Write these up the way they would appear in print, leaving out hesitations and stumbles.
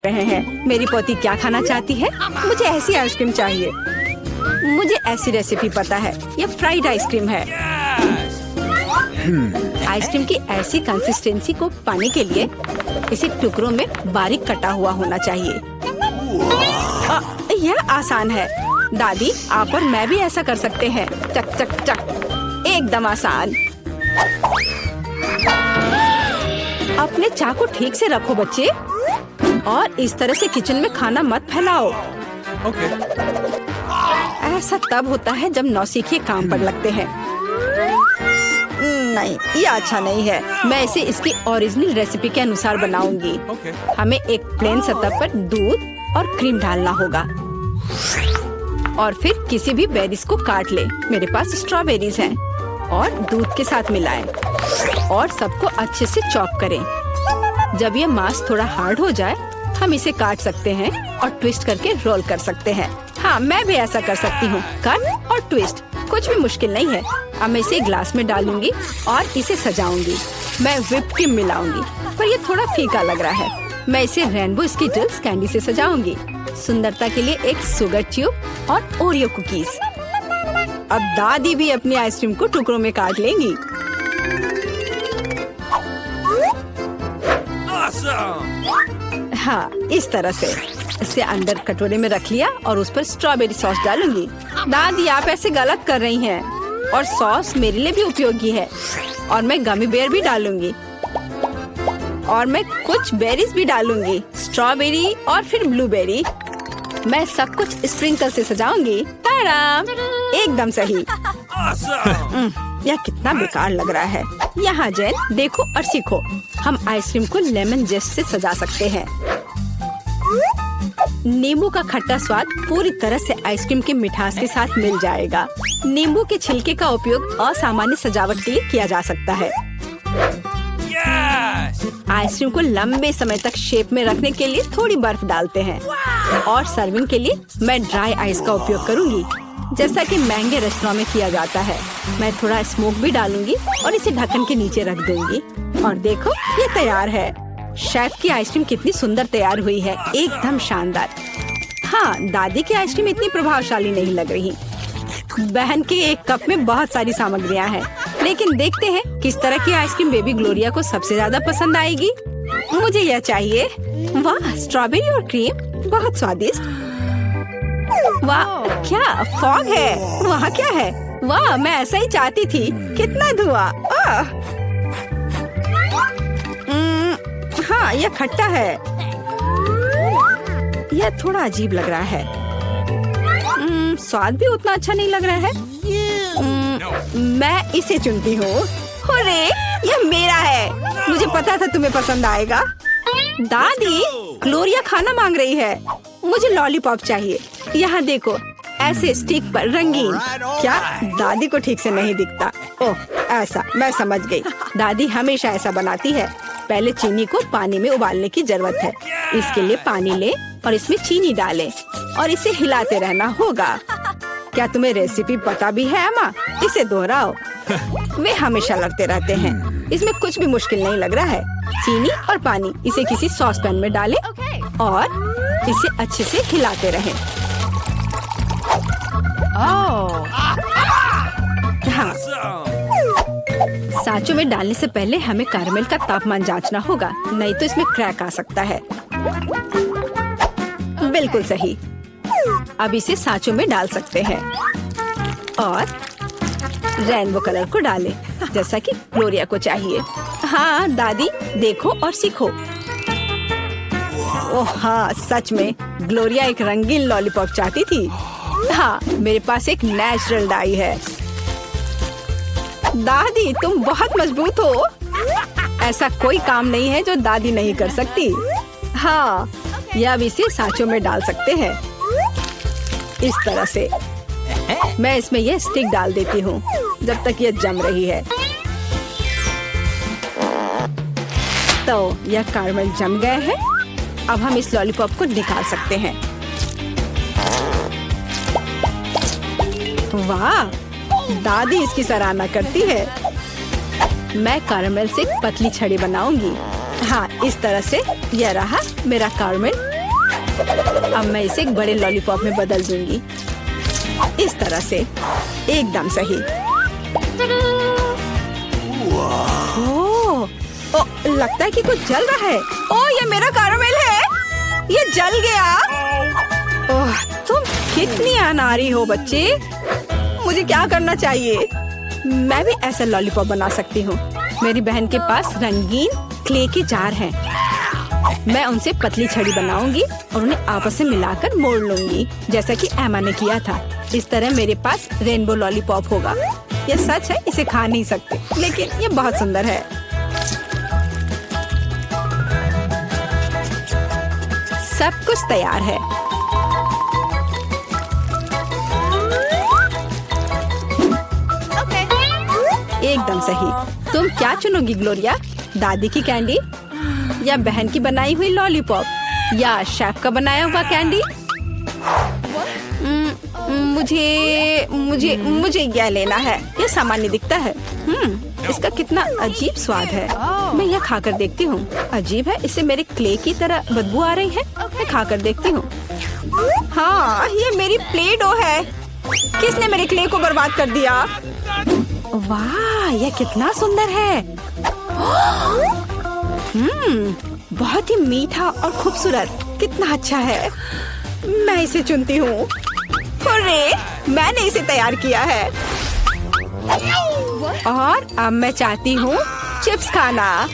रहे हैं। मेरी पोती क्या खाना चाहती है? मुझे ऐसी आइसक्रीम चाहिए। मुझे ऐसी रेसिपी पता है, ये फ्राइड आइसक्रीम है। आइसक्रीम की ऐसी कंसिस्टेंसी को पाने के लिए इसे टुकड़ों में बारीक कटा हुआ होना चाहिए। यह आसान है। दादी, आप और मैं भी ऐसा कर सकते हैं। चक चक चक, एकदम आसान। अपने चाकू ठीक से रखो बच्चे, और इस तरह से किचन में खाना मत फैलाओ। ऐसा तब होता है जब नौसिखिए काम पर लगते हैं। नहीं, ये अच्छा नहीं है। मैं इसे इसकी ओरिजिनल रेसिपी के अनुसार बनाऊंगी। हमें एक प्लेन सतह पर दूध और क्रीम डालना होगा, और फिर किसी भी बेरीज को काट ले। मेरे पास स्ट्रॉबेरीज हैं, और दूध के साथ मिलाएं और सबको अच्छे से चॉप करें। जब ये मांस थोड़ा हार्ड हो जाए, हम इसे काट सकते हैं और ट्विस्ट करके रोल कर सकते हैं। हाँ, मैं भी ऐसा कर सकती हूँ। कट और ट्विस्ट कुछ भी मुश्किल नहीं है। अब मैं इसे ग्लास में डालूंगी और इसे सजाऊंगी। मैं व्हिप क्रीम मिलाऊंगी, पर ये थोड़ा फीका लग रहा है। मैं इसे रेनबो स्किटल्स कैंडी से सजाऊंगी। सुंदरता के लिए एक शुगर ट्यूब और ओरियो कुकीज। अब दादी भी अपनी आइसक्रीम को टुकड़ों में काट लेंगी। हाँ, इस तरह से इसे अंदर कटोरे में रख लिया और उस पर स्ट्रॉबेरी सॉस डालूंगी। दादी, आप ऐसे गलत कर रही हैं, और सॉस मेरे लिए भी उपयोगी है। और मैं गमी बेयर भी डालूंगी, और मैं कुछ बेरीज भी डालूंगी, स्ट्रॉबेरी और फिर ब्लूबेरी। मैं सब कुछ स्प्रिंकल से सजाऊंगी। एकदम सही। यह कितना बेकार लग रहा है। यहाँ जेन, देखो और सीखो। हम आइसक्रीम को लेमन जेस्ट से सजा सकते हैं। नींबू का खट्टा स्वाद पूरी तरह से आइसक्रीम की मिठास के साथ मिल जाएगा। नींबू के छिलके का उपयोग असामान्य सजावट के लिए किया जा सकता है। आइसक्रीम को लंबे समय तक शेप में रखने के लिए थोड़ी बर्फ डालते हैं, और सर्विंग के लिए मैं ड्राई आइस का उपयोग करूंगी, जैसा कि महंगे रेस्टोरेंट में किया जाता है। मैं थोड़ा स्मोक भी डालूंगी और इसे ढक्कन के नीचे रख दूंगी। और देखो, ये तैयार है। शेफ की आइसक्रीम कितनी सुंदर तैयार हुई है, एकदम शानदार। हाँ, दादी की आइसक्रीम इतनी प्रभावशाली नहीं लग रही। बहन के एक कप में बहुत सारी सामग्रियाँ हैं, लेकिन देखते हैं किस तरह की आइसक्रीम बेबी ग्लोरिया को सबसे ज्यादा पसंद आएगी। मुझे यह चाहिए। वाह, स्ट्रॉबेरी और क्रीम, बहुत स्वादिष्ट। वाह, क्या फॉग है। वहाँ क्या है? वाह, मैं ऐसा ही चाहती थी। कितना धुआं। हाँ, यह खट्टा है। यह थोड़ा अजीब लग रहा है। स्वाद भी उतना अच्छा नहीं लग रहा है। मैं इसे चुनती हूँ। अरे, यह मेरा है। मुझे पता था तुम्हें पसंद आएगा। दादी, ग्लोरिया खाना मांग रही है। मुझे लॉलीपॉप चाहिए। यहाँ देखो, ऐसे स्टिक पर रंगीन। क्या दादी को ठीक से नहीं दिखता? ओह, ऐसा, मैं समझ गई। दादी हमेशा ऐसा बनाती है। पहले चीनी को पानी में उबालने की जरूरत है। इसके लिए पानी ले और इसमें चीनी डालें और इसे हिलाते रहना होगा। क्या तुम्हें रेसिपी पता भी है अम्मा? इसे दोहराओ। वे हमेशा लगते रहते हैं। इसमें कुछ भी मुश्किल नहीं लग रहा है। चीनी और पानी, इसे किसी सॉस पैन में डालें और इसे अच्छे से हिलाते रहें। हाँ, सांचों में डालने से पहले हमें कैरमेल का तापमान जांचना होगा, नहीं तो इसमें क्रैक आ सकता है। बिल्कुल सही। अब इसे सांचों में डाल सकते हैं और रेनबो कलर को डालें, जैसा कि ग्लोरिया को चाहिए। हाँ दादी, देखो और सीखो। ओह हाँ, सच में ग्लोरिया एक रंगीन लॉलीपॉप चाहती थी। हाँ, मेरे पास एक नेचुरल डाई है। दादी, तुम बहुत मजबूत हो। ऐसा कोई काम नहीं है जो दादी नहीं कर सकती। हाँ, या अब इसे सांचों में डाल सकते हैं इस तरह से। मैं इसमें यह स्टिक डाल देती हूँ जब तक यह जम रही है। तो यह कैरमेल जम गए हैं। अब हम इस लॉलीपॉप को निकाल सकते हैं। वाह, दादी इसकी सराहना करती है। मैं कैरमेल से एक पतली छड़ी बनाऊंगी। हाँ, इस तरह से। यह रहा मेरा कैरमेल अब मैं इसे एक बड़े लॉलीपॉप में बदल दूंगी, इस तरह से, एकदम सही। ओह, लगता है कि कुछ जल रहा है। ओह, ये मेरा कैरामेल है, ये जल गया। ओह, तुम कितनी अनाड़ी हो बच्चे। मुझे क्या करना चाहिए? मैं भी ऐसा लॉलीपॉप बना सकती हूँ। मेरी बहन के पास रंगीन क्ले के जार हैं। मैं उनसे पतली छड़ी बनाऊंगी और उन्हें आपस में मिलाकर मोड़ लूंगी, जैसा कि एमा ने किया था। इस तरह मेरे पास रेनबो लॉलीपॉप होगा। ये सच है, इसे खा नहीं सकते, लेकिन ये बहुत सुंदर है। सब कुछ तैयार है। एकदम सही। तुम क्या चुनोगी ग्लोरिया? दादी की कैंडी या बहन की बनाई हुई लॉलीपॉप या शेफ का बनाया हुआ कैंडी? मुझे मुझे मुझे यह लेना है। यह सामान्य दिखता है। इसका कितना अजीब स्वाद है। मैं यह खाकर देखती हूँ। अजीब है, इससे मेरे क्ले की तरह बदबू आ रही है। मैं खाकर देखती हूँ। हाँ, ये मेरी प्ले डो है। किसने मेरे क्ले को बर्बाद कर दिया? वाह, यह कितना सुंदर है। बहुत ही मीठा और खूबसूरत। कितना अच्छा है। मैं इसे चुनती हूँ। अरे, मैंने इसे तैयार किया है और अब मैं चाहती हूँ चिप्स खाना।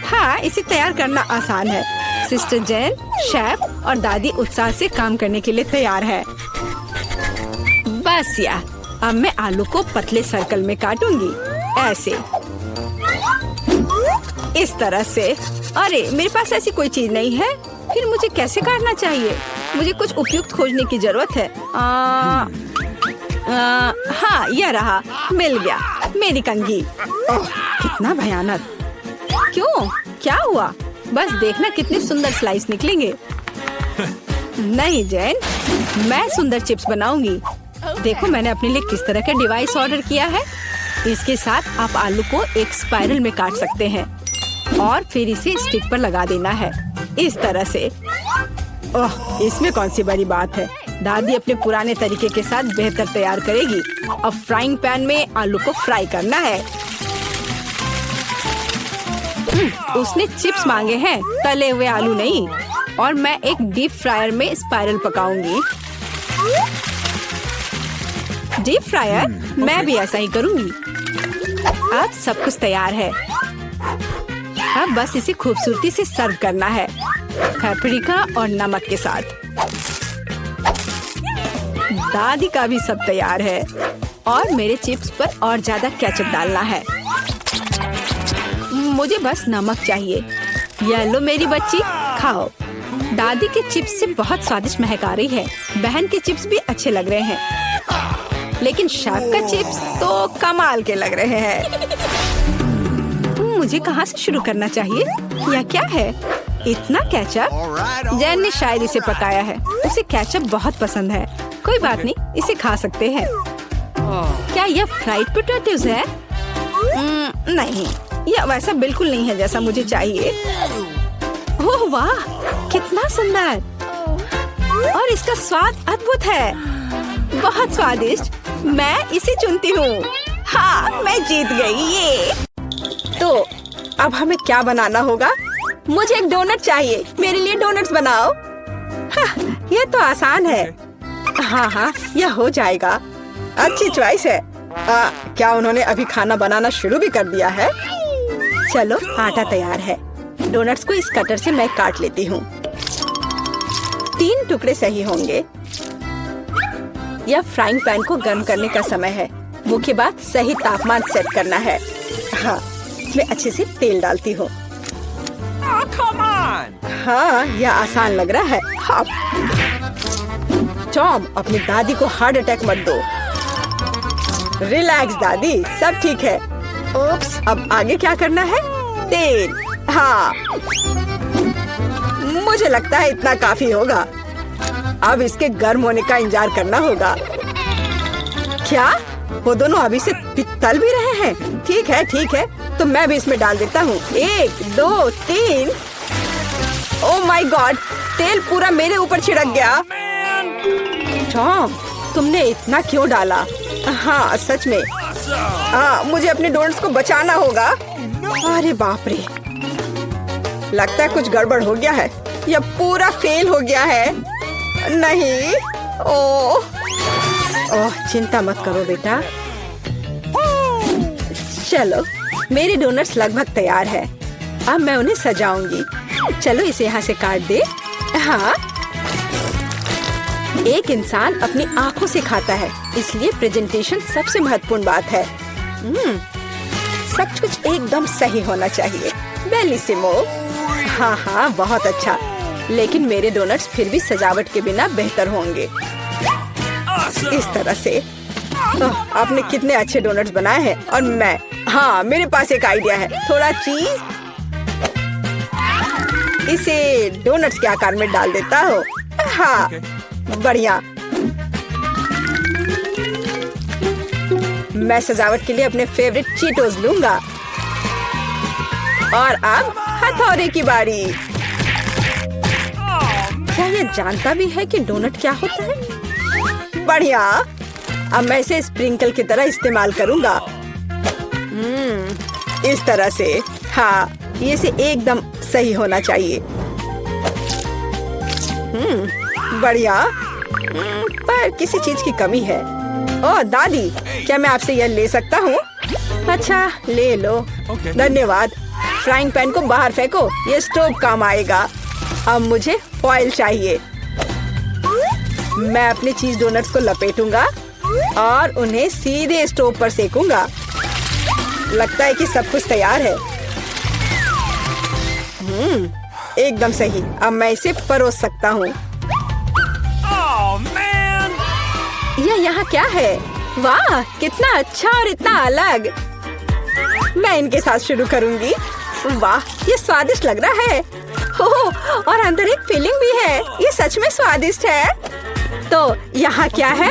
हाँ, इसे तैयार करना आसान है। सिस्टर जेन, शेफ और दादी उत्साह से काम करने के लिए तैयार है। बस या, अब मैं आलू को पतले सर्कल में काटूंगी, ऐसे, इस तरह से। अरे, मेरे पास ऐसी कोई चीज नहीं है। फिर मुझे कैसे काटना चाहिए? मुझे कुछ उपयुक्त खोजने की जरूरत है। हाँ, यह रहा, मिल गया, मेरी कंघी। ओह, कितना भयानक। क्यों? क्या हुआ? बस देखना कितने सुंदर स्लाइस निकलेंगे। नहीं जेन, मैं सुंदर चिप्स बनाऊंगी। देखो, मैंने अपने लिए किस तरह का डिवाइस ऑर्डर किया है। इसके साथ आप आलू को एक स्पाइरल में काट सकते हैं और फिर इसे स्टिक पर लगा देना है, इस तरह से। ओह, इसमें कौन सी बड़ी बात है। दादी अपने पुराने तरीके के साथ बेहतर तैयार करेगी। अब फ्राइंग पैन में आलू को फ्राई करना है। उसने चिप्स मांगे हैं, तले हुए आलू नहीं। और मैं एक डीप फ्रायर में स्पाइरल पकाऊंगी। Deep fryer? मैं भी ऐसा ही करूंगी। अब सब कुछ तैयार है। अब बस इसे खूबसूरती से सर्व करना है, पेपरिका और नमक के साथ। दादी का भी सब तैयार है और मेरे चिप्स पर और ज्यादा केचप डालना है। मुझे बस नमक चाहिए। ये लो मेरी बच्ची, खाओ। दादी के चिप्स से बहुत स्वादिष्ट महक आ रही है। बहन के चिप्स भी अच्छे लग रहे हैं, लेकिन शेफ का चिप्स तो कमाल के लग रहे हैं। मुझे कहाँ से शुरू करना चाहिए? यह क्या है? इतना केचप? जैन ने शायद इसे पकाया है। उसे केचप बहुत पसंद है। कोई बात नहीं, इसे खा सकते हैं। क्या यह फ्राइड पोटैटोज है? नहीं, यह वैसा बिल्कुल नहीं है जैसा मुझे चाहिए। ओह वाह, कितना सुंदर। और इसका स्वाद अद्भुत है, बहुत स्वादिष्ट। मैं इसे चुनती हूँ। हाँ, मैं जीत गई। ये तो अब हमें क्या बनाना होगा? मुझे एक डोनट चाहिए। मेरे लिए डोनट्स बनाओ। हाँ, यह तो आसान है। हाँ, यह हो जाएगा। अच्छी चॉइस है। क्या उन्होंने अभी खाना बनाना शुरू भी कर दिया है? चलो, आटा तैयार है। डोनट्स को इस कटर से मैं काट लेती हूँ। 3 टुकड़े सही होंगे। यह फ्राइंग पैन को गर्म करने का समय है। मुख्य बात, सही तापमान सेट करना है। हाँ, मैं अच्छे से तेल डालती हूँ। हाँ, यह आसान लग रहा है। हाँ। टॉम, अपनी दादी को हार्ट अटैक मत दो। रिलैक्स दादी, सब ठीक है। ओप्स, अब आगे क्या करना है? तेल। हाँ, मुझे लगता है इतना काफी होगा। अब इसके गर्म होने का इंतजार करना होगा। क्या वो दोनों अभी से तल भी रहे हैं? ठीक है, तो मैं भी इसमें डाल देता हूँ। 1, 2, 3। ओह माय गॉड, तेल पूरा मेरे ऊपर छिड़क गया। टॉम, तुमने इतना क्यों डाला? हाँ सच में। हाँ, मुझे अपने डोनट्स को बचाना होगा। अरे बाप रे, लगता है कुछ गड़बड़ हो गया है। यह पूरा फेल हो गया है। नहीं, ओह चिंता मत करो बेटा। चलो, मेरे डोनट्स लगभग तैयार है। अब मैं उन्हें सजाऊंगी। चलो इसे यहाँ से काट दे। हाँ, एक इंसान अपनी आंखों से खाता है, इसलिए प्रेजेंटेशन सबसे महत्वपूर्ण बात है। सब कुछ एकदम सही होना चाहिए। बेलिसिमो। हाँ हाँ, बहुत अच्छा। लेकिन मेरे डोनट्स फिर भी सजावट के बिना बेहतर होंगे। इस तरह से। आपने कितने अच्छे डोनट्स बनाए हैं। और मैं, हाँ, मेरे पास एक आइडिया है। थोड़ा चीज इसे डोनट्स के आकार में डाल देता हूँ। हाँ, बढ़िया। मैं सजावट के लिए अपने फेवरेट चीटोस लूंगा। और अब हथौड़े की बारी। क्या ये जानता भी है कि डोनट क्या होता है? बढ़िया। अब मैं इसे स्प्रिंकल की तरह इस्तेमाल करूंगा। इस तरह से। हाँ, ये से एकदम सही होना चाहिए। बढ़िया। पर किसी चीज की कमी है। ओह दादी, क्या मैं आपसे यह ले सकता हूँ? अच्छा, ले लो। धन्यवाद। फ्राइंग पैन को बाहर फेंको, ये स्टोव काम आएगा। अब मुझे फॉइल चाहिए। मैं अपने चीज डोनट्स को लपेटूंगा और उन्हें सीधे स्टोव पर सेकूंगा। लगता है कि सब कुछ तैयार है। एकदम सही। अब मैं इसे परोस सकता हूँ। यह यहाँ क्या है? वाह, कितना अच्छा और इतना अलग। मैं इनके साथ शुरू करूंगी। वाह, ये स्वादिष्ट लग रहा है। ओह, और अंदर एक फिलिंग भी है। ये सच में स्वादिष्ट है। तो यहाँ क्या है?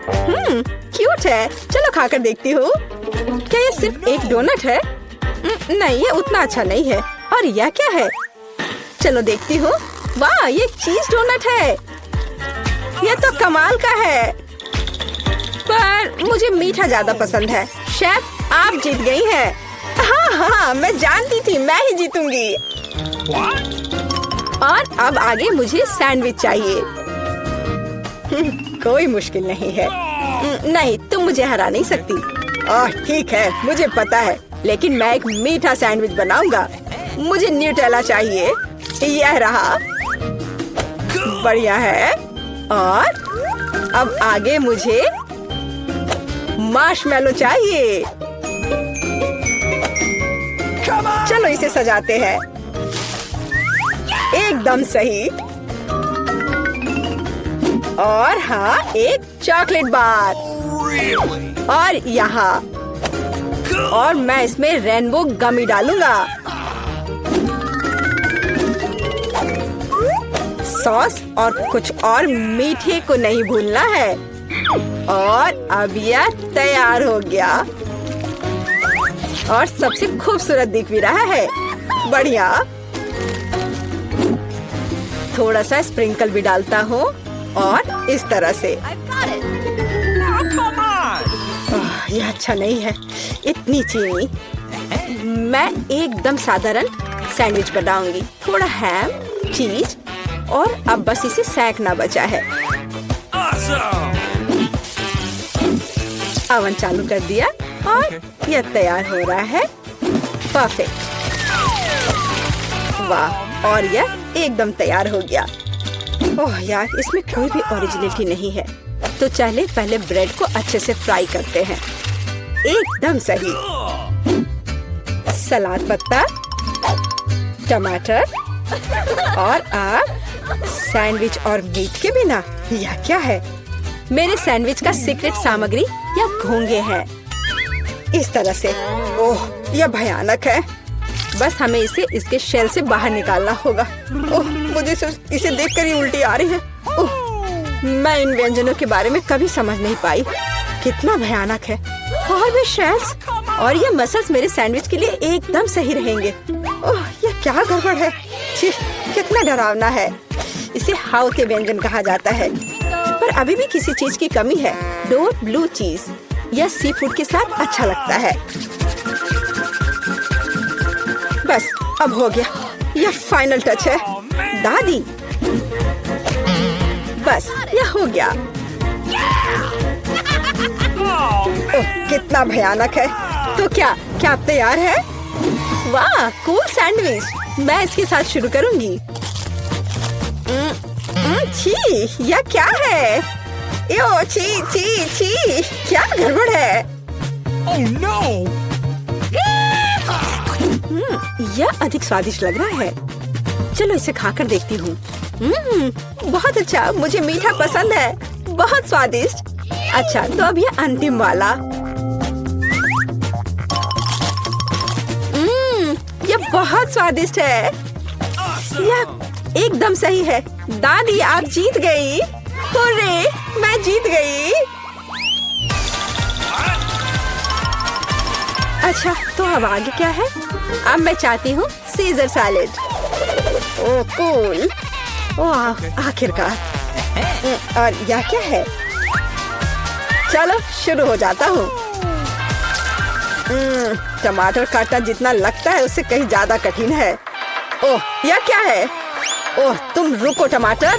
क्यूट है। चलो खाकर देखती हूँ। क्या ये सिर्फ एक डोनट है? नहीं, ये उतना अच्छा नहीं है। और यह क्या है? चलो देखती हूँ। वाह, ये चीज डोनट है। यह तो कमाल का है। पर मुझे मीठा ज्यादा पसंद है। शेफ, आप जीत गई हैं। हाँ हाँ, मैं जानती थी मैं ही जीतूंगी। और अब आगे मुझे सैंडविच चाहिए। कोई मुश्किल नहीं है। नहीं, तुम मुझे हरा नहीं सकती। ओह ठीक है, मुझे पता है। लेकिन मैं एक मीठा सैंडविच बनाऊंगा। मुझे न्यूटेला चाहिए। यह रहा। बढ़िया है। और अब आगे मुझे मार्शमेलो चाहिए। चलो इसे सजाते हैं। एकदम सही। और हाँ, एक चॉकलेट बार। और यहाँ। और मैं इसमें रेनबो गमी डालूंगा। सॉस और कुछ और मीठे को नहीं भूलना है। और अब यह तैयार हो गया। और सबसे खूबसूरत दिख भी रहा है। बढ़िया। थोड़ा सा स्प्रिंकल भी डालता हूँ। और इस तरह से। यह अच्छा नहीं है, इतनी चीनी। मैं एकदम साधारण सैंडविच बनाऊंगी। थोड़ा हैम, चीज और अब बस इसे सेंकना बचा है। ओवन चालू कर दिया और यह तैयार हो रहा है। परफेक्ट। वाह, और यह एकदम तैयार हो गया। ओह यार, इसमें कोई भी ओरिजिनलिटी नहीं है। तो चले पहले ब्रेड को अच्छे से फ्राई करते हैं। एकदम सही। सलाद पत्ता, टमाटर और अब सैंडविच और मीट के बिना। यह क्या है? मेरे सैंडविच का सीक्रेट सामग्री या घोंगे हैं। इस तरह से। ओह, यह भयानक है। बस हमें इसे इसके शेल से बाहर निकालना होगा। ओह, मुझे इसे देखकर ही उल्टी आ रही है। ओह, मैं इन व्यंजनों के बारे में कभी समझ नहीं पाई। कितना भयानक है। और भी शेल्स और ये मसल्स मेरे सैंडविच के लिए एकदम सही रहेंगे। ओह, ये क्या गड़बड़ है। छी, कितना डरावना है। इसे हाउ के व्यंजन कहा जाता है, पर अभी भी किसी चीज की कमी है। डोर ब्लू चीज या सी फूड के साथ अच्छा लगता है। बस अब हो गया, यह फाइनल टच है दादी। बस यह हो गया। ओह, कितना भयानक है। तो क्या आप तैयार है? वाह, कूल सैंडविच। मैं इसके साथ शुरू करूंगी। छी, यह क्या है? यो, छी छी छी, क्या गड़बड़ है? Oh no! यह अधिक स्वादिष्ट लग रहा है। चलो इसे खाकर देखती हूँ। बहुत अच्छा, मुझे मीठा पसंद है। बहुत स्वादिष्ट। अच्छा, तो अब यह अंतिम वाला। यह बहुत स्वादिष्ट है। यह एकदम सही है। दादी, आप जीत गई। हुर्रे, मैं जीत गई। अच्छा, तो अब आगे क्या है? अब मैं चाहती हूँ सीजर सैलेड। ओह कूल। ओह, आखिरकार। और यह क्या है? चलो शुरू हो जाता हूँ। टमाटर काटना जितना लगता है उससे कहीं ज्यादा कठिन है। ओह, यह क्या है? ओह, तुम रुको टमाटर,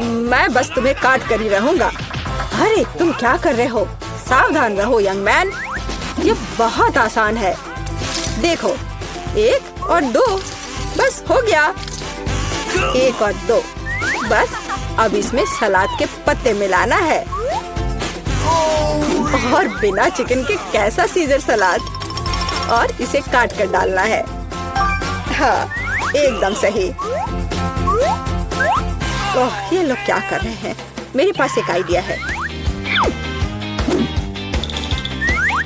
मैं बस तुम्हें काट कर ही रहूंगा। अरे तुम क्या कर रहे हो? सावधान रहो यंग मैन। ये बहुत आसान है। देखो, 1 और 2, बस हो गया। 1 और 2, बस अब इसमें सलाद के पत्ते मिलाना है। और बिना चिकन के कैसा सीजर सलाद। और इसे काट कर डालना है। हाँ, एकदम सही। ओह, ये लोग क्या कर रहे हैं? मेरे पास एक आइडिया है।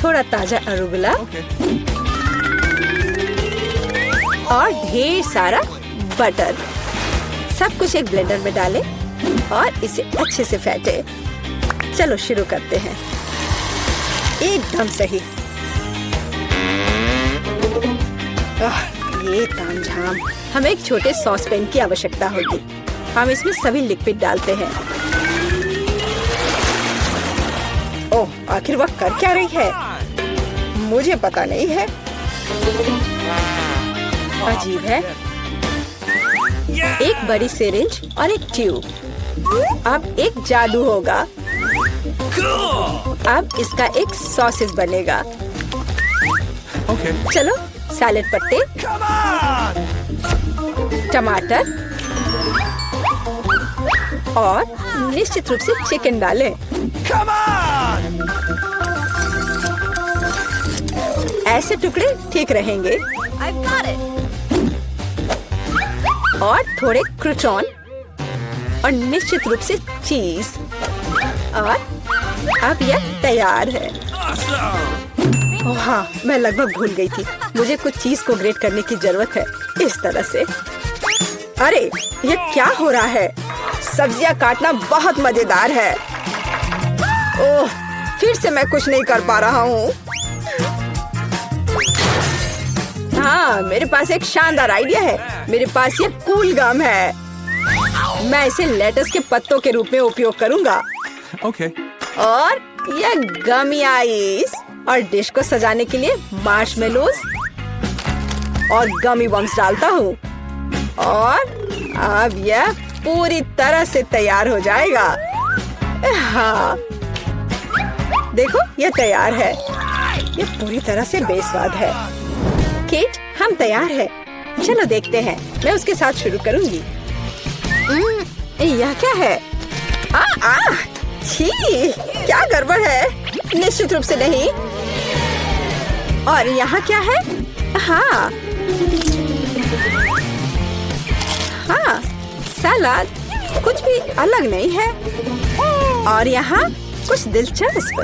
थोड़ा ताजा अरुगुला और ढेर सारा बटर। सब कुछ एक ब्लेंडर में डालें और इसे अच्छे से फेंटे। चलो शुरू करते हैं। एकदम सही। ये तामझाम। हमें एक छोटे सॉस पैन की आवश्यकता होगी। हम इसमें सभी लिक्विड डालते हैं। ओह, आखिर वह कर क्या रही है? मुझे पता नहीं है। अजीब है। एक बड़ी सिरिंज और एक ट्यूब। अब एक जादू होगा। अब इसका एक सॉसेज बनेगा। चलो, सैलेड पत्ते, टमाटर और निश्चित रूप से चिकन डालें। ऐसे टुकड़े ठीक रहेंगे। और थोड़े क्रूटॉन और निश्चित रूप से चीज। और अब यह तैयार है। ओह हाँ, मैं लगभग भूल गई थी। मुझे कुछ चीज को ग्रेट करने की जरूरत है। इस तरह से। अरे, यह क्या हो रहा है? सब्जियां काटना बहुत मजेदार है। ओह, फिर से मैं कुछ नहीं कर पा रहा हूँ। हाँ, मेरे पास एक शानदार आइडिया है। मेरे पास ये कूल गम है। मैं इसे लेटस के पत्तों के रूप में उपयोग करूंगा। Okay. और यह गमी आइस और डिश को सजाने के लिए मार्शमेलोज और गमी बम्स डालता हूँ। और अब यह पूरी तरह से तैयार हो जाएगा। हाँ, देखो, यह तैयार है। यह पूरी तरह से बेस्वाद है। केट, हम तैयार हैं। चलो देखते हैं। मैं उसके साथ शुरू करूंगी। यह क्या है? छी, क्या गड़बड़ है? निश्चित रूप से नहीं। और यहाँ क्या है? हाँ, सलाद कुछ भी अलग नहीं है। और यहाँ कुछ दिलचस्प।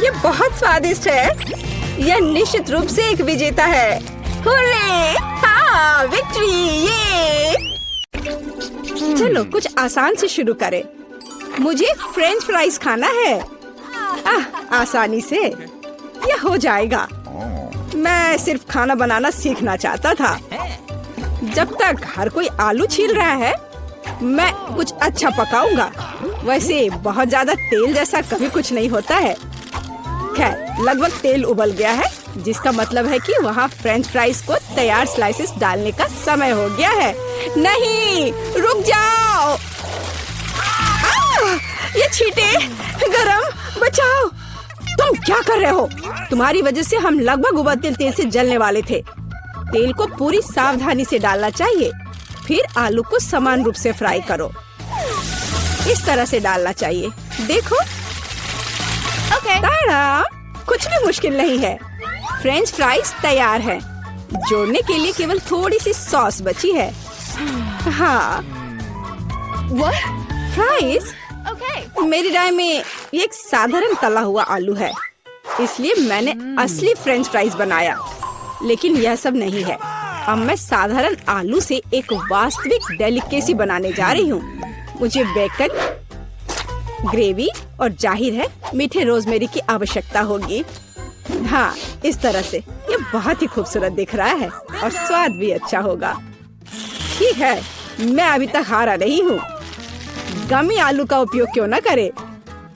ये बहुत स्वादिष्ट है। यह निश्चित रूप से एक विजेता है। हुर्रे! हाँ, विक्ट्री! ये चलो कुछ आसान से शुरू करें। मुझे फ्रेंच फ्राइज खाना है। आसानी से यह हो जाएगा। मैं सिर्फ खाना बनाना सीखना चाहता था। जब तक हर कोई आलू छील रहा है, मैं कुछ अच्छा पकाऊंगा। वैसे बहुत ज्यादा तेल जैसा कभी कुछ नहीं होता है। खैर, लगभग तेल उबल गया है, जिसका मतलब है कि वहाँ फ्रेंच फ्राइज को तैयार स्लाइसेस डालने का समय हो गया है। नहीं, रुक जाओ। ये छींटे, गरम, बचाओ। तुम क्या कर रहे हो? तुम्हारी वजह से हम लगभग उबलते तेल से जलने वाले थे। तेल को पूरी सावधानी से डालना चाहिए। फिर आलू को समान रूप से फ्राई करो। इस तरह से डालना चाहिए। देखो, ताड़ा, कुछ भी मुश्किल नहीं है। फ्रेंच फ्राइज तैयार है। जोड़ने के लिए केवल थोड़ी सी सॉस बची है। हाँ, फ्राइज? मेरी राय में ये एक साधारण तला हुआ आलू है, इसलिए मैंने असली फ्रेंच फ्राइज बनाया। लेकिन यह सब नहीं है। अब मैं साधारण आलू से एक वास्तविक डेलिकेसी बनाने जा रही हूँ। मुझे बेकन, ग्रेवी और जाहिर है मीठे रोजमेरी की आवश्यकता होगी। हाँ, इस तरह से ये बहुत ही खूबसूरत दिख रहा है और स्वाद भी अच्छा होगा। ठीक है, मैं अभी तक हारा नहीं हूँ। गमी आलू का उपयोग क्यों न करें?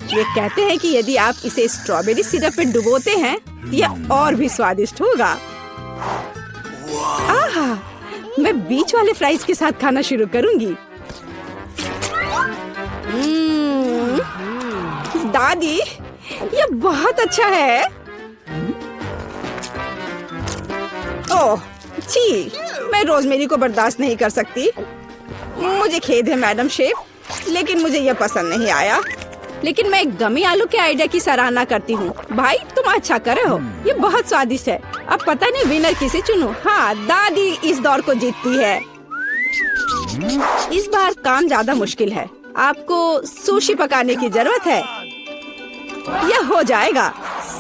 ये कहते हैं कि यदि आप इसे स्ट्रॉबेरी सिरप में डुबोते हैं, यह और भी स्वादिष्ट होगा। आहा, मैं बीच वाले फ्राइज के साथ खाना शुरू करूंगी। दादी, ये बहुत अच्छा है। ओह, छी, मैं रोजमेरी को बर्दाश्त नहीं कर सकती। मुझे खेद है मैडम शेफ, लेकिन मुझे यह पसंद नहीं आया। लेकिन मैं गमी आलू के आइडिया की सराहना करती हूँ। भाई, तुम अच्छा कर रहे हो। ये बहुत स्वादिष्ट है। अब पता नहीं विनर किसे चुनूं। हाँ, दादी इस दौर को जीतती है। इस बार काम ज्यादा मुश्किल है। आपको सुशी पकाने की जरूरत है। यह हो जाएगा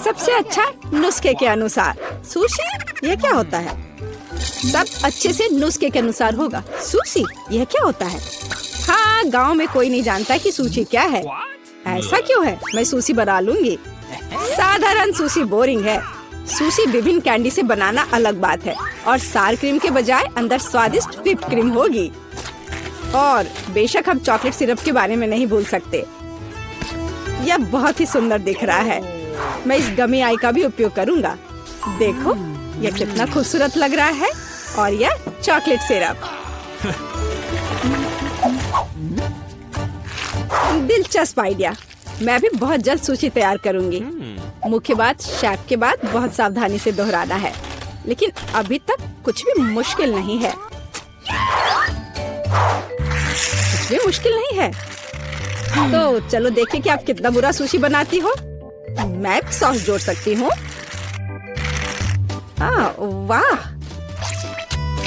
सबसे अच्छा नुस्खे के अनुसार। सुशी? यह क्या होता है? सब अच्छे से नुस्खे के अनुसार होगा। सुशी? यह क्या होता है? हाँ, गांव में कोई नहीं जानता कि सुशी क्या है। ऐसा क्यों है? मैं सुशी बना लूंगी। साधारण सुशी बोरिंग है। सुशी विभिन्न कैंडी से बनाना अलग बात है, और सार क्रीम के बजाय अंदर स्वादिष्ट व्हिप क्रीम होगी। और बेशक हम चॉकलेट सिरप के बारे में नहीं भूल सकते। यह बहुत ही सुंदर दिख रहा है। मैं इस गमी आई का भी उपयोग करूंगा। देखो, यह कितना खूबसूरत लग रहा है। और यह चॉकलेट सिरप। दिलचस्प आइडिया। मैं भी बहुत जल्द सुशी तैयार करूंगी। मुख्य बात, शेफ के बाद बहुत सावधानी से दोहराना है। लेकिन अभी तक कुछ भी मुश्किल नहीं है। कुछ भी मुश्किल नहीं है। तो चलो देखें कि आप कितना बुरा सुशी बनाती हो। मैं भी सॉस जोड़ सकती हूँ। वाह,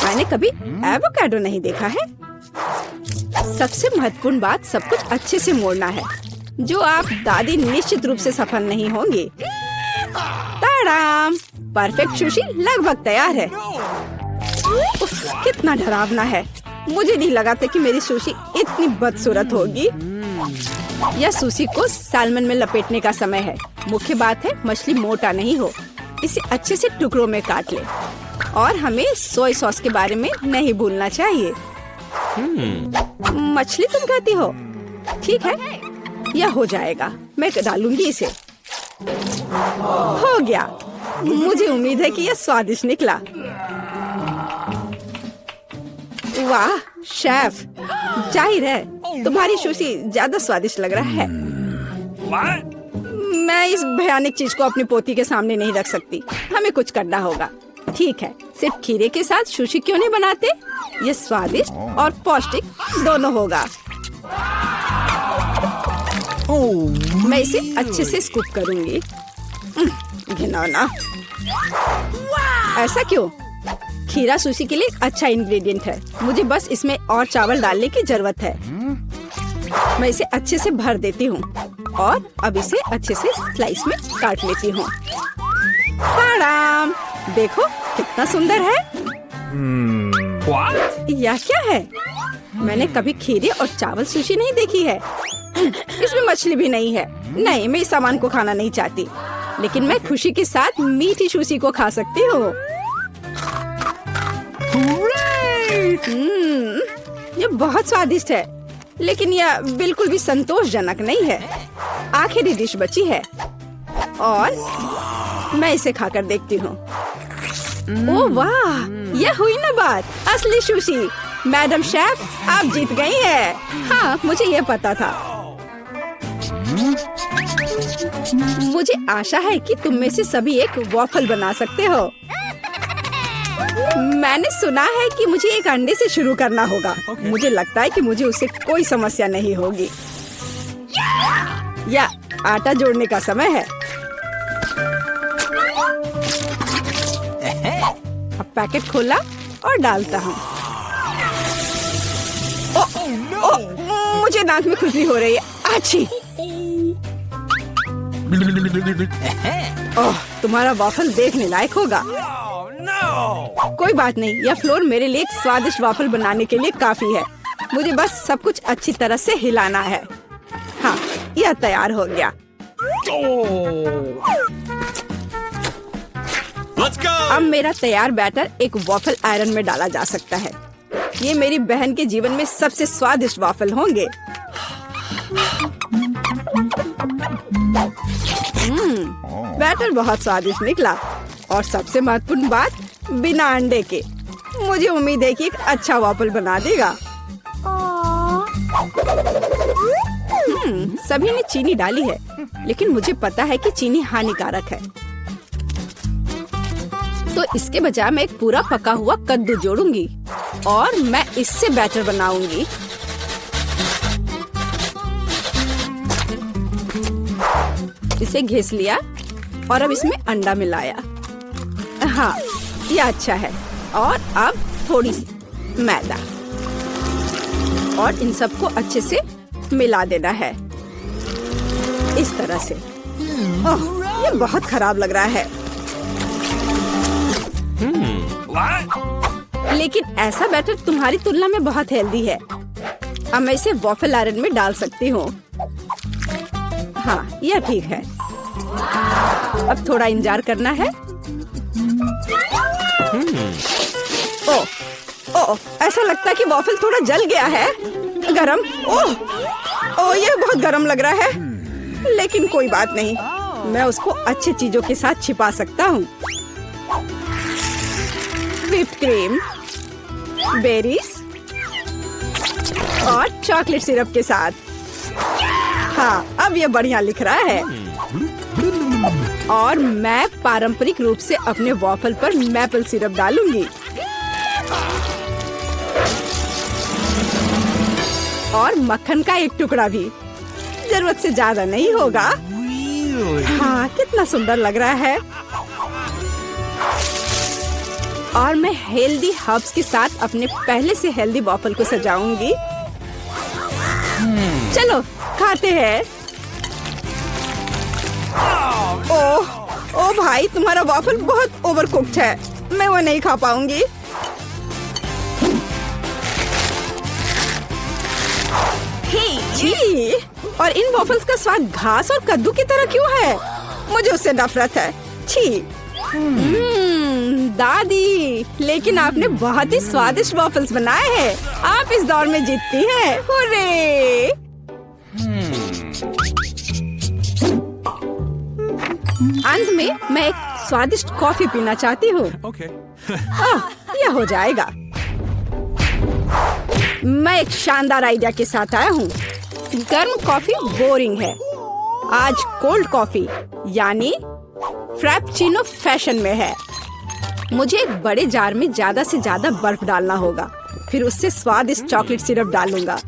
मैंने कभी एवोकाडो नहीं देखा है। सबसे महत्वपूर्ण बात, सब कुछ अच्छे से मोड़ना है, जो आप दादी निश्चित रूप से सफल नहीं होंगी। ताड़ाम, परफेक्ट सुशी लगभग तैयार है। उफ, कितना डरावना है। मुझे नहीं लगा था कि मेरी सुशी इतनी बदसूरत होगी। यह सुशी को सालमन में लपेटने का समय है। मुख्य बात है मछली मोटा नहीं हो। इसे अच्छे से टुकड़ों में काट ले। और हमें सोया सॉस के बारे में नहीं भूलना चाहिए। मछली तुम कहती हो? ठीक है, यह हो जाएगा। मैं डालूंगी इसे। हो गया। मुझे उम्मीद है कि यह स्वादिष्ट निकला। वाह शेफ, जाहिर है तुम्हारी सुशी ज्यादा स्वादिष्ट लग रहा है। मैं इस भयानक चीज को अपनी पोती के सामने नहीं रख सकती। हमें कुछ करना होगा। ठीक है, सिर्फ खीरे के साथ सुशी क्यों नहीं बनाते? ये स्वादिष्ट और पौष्टिक दोनों होगा। मैं इसे अच्छे से स्कूप करूंगी। घिनौना। ऐसा क्यों? खीरा सुशी के लिए एक अच्छा इंग्रेडिएंट है। मुझे बस इसमें और चावल डालने की जरूरत है। मैं इसे अच्छे से भर देती हूँ और अब इसे अच्छे से स्लाइस में काट लेती हूँ। देखो कितना सुंदर है। यह क्या है? मैंने कभी खीरे और चावल सुशी नहीं देखी है। इसमें मछली भी नहीं है। नहीं, मैं इस सामान को खाना नहीं चाहती, लेकिन मैं खुशी के साथ मीठी सुशी को खा सकती हूँ। ये बहुत स्वादिष्ट है, लेकिन यह बिल्कुल भी संतोषजनक नहीं है। आखिरी डिश बची है और मैं इसे खाकर देखती हूँ। ओह वाह, यह हुई ना बात, असली सुशी। मैडम शेफ, आप जीत गई हैं। हाँ, मुझे यह पता था। मुझे आशा है कि तुम में से सभी एक वॉफल बना सकते हो। मैंने सुना है कि मुझे एक अंडे से शुरू करना होगा। मुझे लगता है कि मुझे उससे कोई समस्या नहीं होगी। या आटा जोड़ने का समय है। अब पैकेट खोला और डालता हूँ। मुझे दांत में खुजली हो रही है। आछी। ओह, तुम्हारा वॉफल देखने लायक होगा। कोई बात नहीं, यह फ्लोर मेरे लिए एक स्वादिष्ट वॉफल बनाने के लिए काफी है। मुझे बस सब कुछ अच्छी तरह से हिलाना है। हाँ, यह तैयार हो गया। अब मेरा तैयार बैटर एक वॉफल आयरन में डाला जा सकता है। ये मेरी बहन के जीवन में सबसे स्वादिष्ट वॉफल होंगे। बैटर बहुत स्वादिष्ट निकला और सबसे महत्वपूर्ण बात, बिना अंडे के। मुझे उम्मीद है कि एक अच्छा वॉफल बना देगा। सभी ने चीनी डाली है, लेकिन मुझे पता है कि चीनी हानिकारक है। तो इसके बजाय मैं एक पूरा पका हुआ कद्दू जोड़ूंगी और मैं इससे बैटर बनाऊंगी। इसे घिस लिया और अब इसमें अंडा मिलाया। हाँ, ये अच्छा है। और अब थोड़ी सी मैदा और इन सबको अच्छे से मिला देना है, इस तरह से। ओह, ये बहुत खराब लग रहा है। लेकिन ऐसा बैटर तुम्हारी तुलना में बहुत हेल्दी है। अब मैं इसे वॉफल आयरन में डाल सकती हूँ। हाँ, यह ठीक है। अब थोड़ा इंतजार करना है। ओह, ओह, ऐसा लगता है कि वॉफल थोड़ा जल गया है। गरम। ओह, ओह, यह बहुत गरम लग रहा है। लेकिन कोई बात नहीं, मैं उसको अच्छी चीजों के साथ छिपा सकता हूँ। व्हिप्ड क्रीम, बेरीज और चॉकलेट सिरप के साथ। हाँ, अब ये बढ़िया लिख रहा है। और मैं पारंपरिक रूप से अपने वॉफल पर मैपल सिरप डालूंगी और मक्खन का एक टुकड़ा भी। जरूरत से ज्यादा नहीं होगा। हाँ, कितना सुंदर लग रहा है। और मैं हेल्दी हर्ब्स के साथ अपने पहले से हेल्दी वॉफल को सजाऊंगी। चलो खाते हैं। ओह, ओ भाई, तुम्हारा वॉफल बहुत ओवरकुक्ड है। मैं वो नहीं खा पाऊंगी। छी, और इन वॉफल्स का स्वाद घास और कद्दू की तरह क्यों है? मुझे उससे नफरत है। छी। दादी, लेकिन आपने बहुत ही स्वादिष्ट वॉफल्स बनाए हैं। आप इस दौर में जीतती हैं। हुर्रे! अंत में मैं एक स्वादिष्ट कॉफी पीना चाहती हूँ। यह हो जाएगा। मैं एक शानदार आइडिया के साथ आया हूँ। गर्म कॉफी बोरिंग है। आज कोल्ड कॉफी यानी फ्रैप्पुचिनो फैशन में है। मुझे एक बड़े जार में ज्यादा से ज्यादा बर्फ डालना होगा। फिर उससे स्वादिष्ट चॉकलेट सिरप डालूंगा।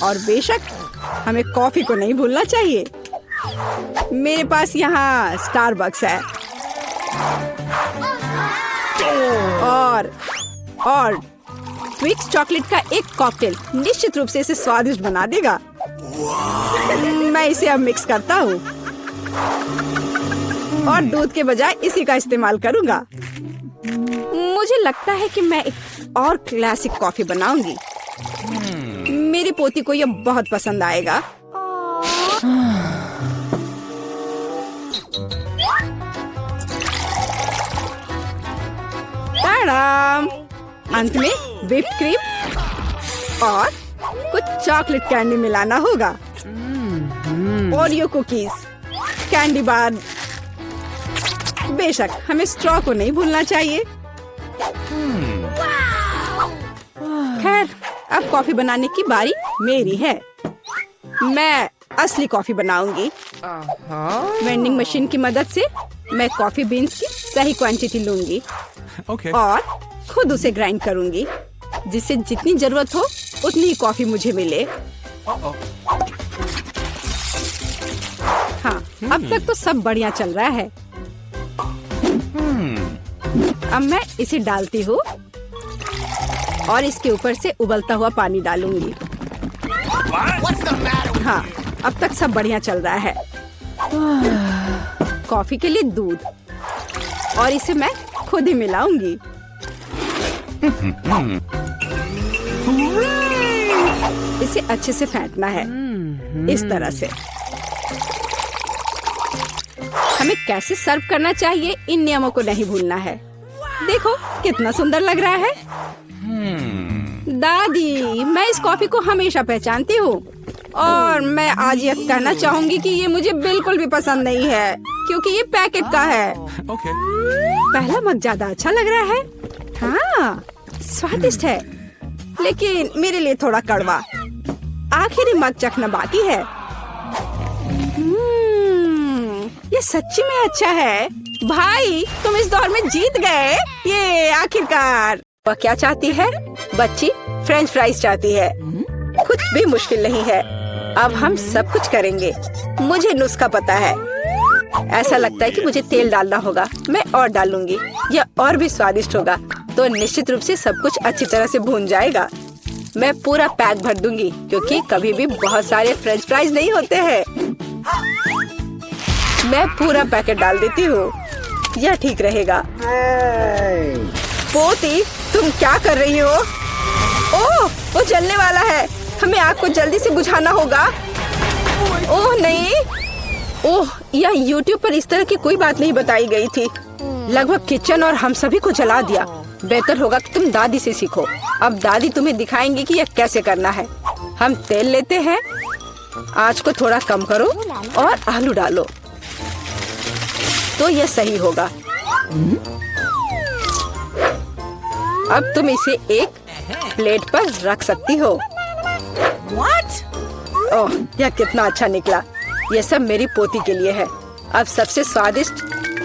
और बेशक हमें कॉफी को नहीं भूलना चाहिए। मेरे पास यहाँ स्टारबक्स है। और ट्विक्स चॉकलेट का एक कॉकटेल निश्चित रूप से इसे स्वादिष्ट बना देगा। मैं इसे अब मिक्स करता हूँ और दूध के बजाय इसी का इस्तेमाल करूँगा। मुझे लगता है कि मैं एक और क्लासिक कॉफी बनाऊंगी। मेरी पोती को यह बहुत पसंद आएगा। टाडाम! अंत में व्हिप्ड क्रीम और कुछ चॉकलेट कैंडी मिलाना होगा। Oreo cookies, candy bar. बेशक हमें स्ट्रॉ को नहीं भूलना चाहिए। खैर, अब कॉफी बनाने की बारी मेरी है। मैं असली कॉफी बनाऊंगी। वेंडिंग मशीन की मदद से मैं कॉफी बीन्स की सही क्वांटिटी लूंगी Okay. और खुद उसे ग्राइंड करूंगी, जिससे जितनी जरूरत हो उतनी ही कॉफी मुझे मिले। Uh-oh. हाँ, अब तक तो सब बढ़िया चल रहा है। अब मैं इसे डालती हूँ और इसके ऊपर से उबलता हुआ पानी डालूंगी। हाँ, अब तक सब बढ़िया चल रहा है। कॉफी के लिए दूध, और इसे मैं खुद ही मिलाऊंगी। इसे अच्छे से फेंटना है, इस तरह से। हमें कैसे सर्व करना चाहिए, इन नियमों को नहीं भूलना है। देखो कितना सुंदर लग रहा है। दादी, मैं इस कॉफी को हमेशा पहचानती हूँ और मैं आज ये कहना चाहूंगी कि ये मुझे बिल्कुल भी पसंद नहीं है, क्योंकि ये पैकेट का है। Okay. पहला मग ज्यादा अच्छा लग रहा है। हाँ, स्वादिष्ट है, लेकिन मेरे लिए थोड़ा कड़वा। आखिरी मग चखना बाकी है। ये सच्ची में अच्छा है। भाई, तुम इस दौर में जीत गए। ये आखिरकार। वह क्या चाहती है? बच्ची फ्रेंच फ्राइज चाहती है। कुछ भी मुश्किल नहीं है। अब हम सब कुछ करेंगे। मुझे नुस्खा पता है। ऐसा लगता है कि मुझे तेल डालना होगा। मैं और डालूंगी। यह और भी स्वादिष्ट होगा। तो निश्चित रूप से सब कुछ अच्छी तरह से भून जाएगा। मैं पूरा पैक भर दूंगी, क्योंकि कभी भी बहुत सारे फ्रेंच फ्राइज नहीं होते हैं। मैं पूरा पैकेट डाल देती हूँ। यह ठीक रहेगा। पोती, तुम क्या कर रही हो? ओह, वो जलने वाला है। हमें आग को जल्दी से बुझाना होगा। ओह नहीं। ओह, यह YouTube पर इस तरह की कोई बात नहीं बताई गई थी। लगभग किचन और हम सभी को जला दिया। बेहतर होगा कि तुम दादी से सीखो। अब दादी तुम्हें दिखाएंगी कि यह कैसे करना है। हम तेल लेते हैं। आँच को थोड़ा कम करो और आलू डालो, तो यह सही होगा। अब तुम इसे एक प्लेट पर रख सकती हो। ओह, यह कितना अच्छा निकला। यह सब मेरी पोती के लिए है। अब सबसे स्वादिष्ट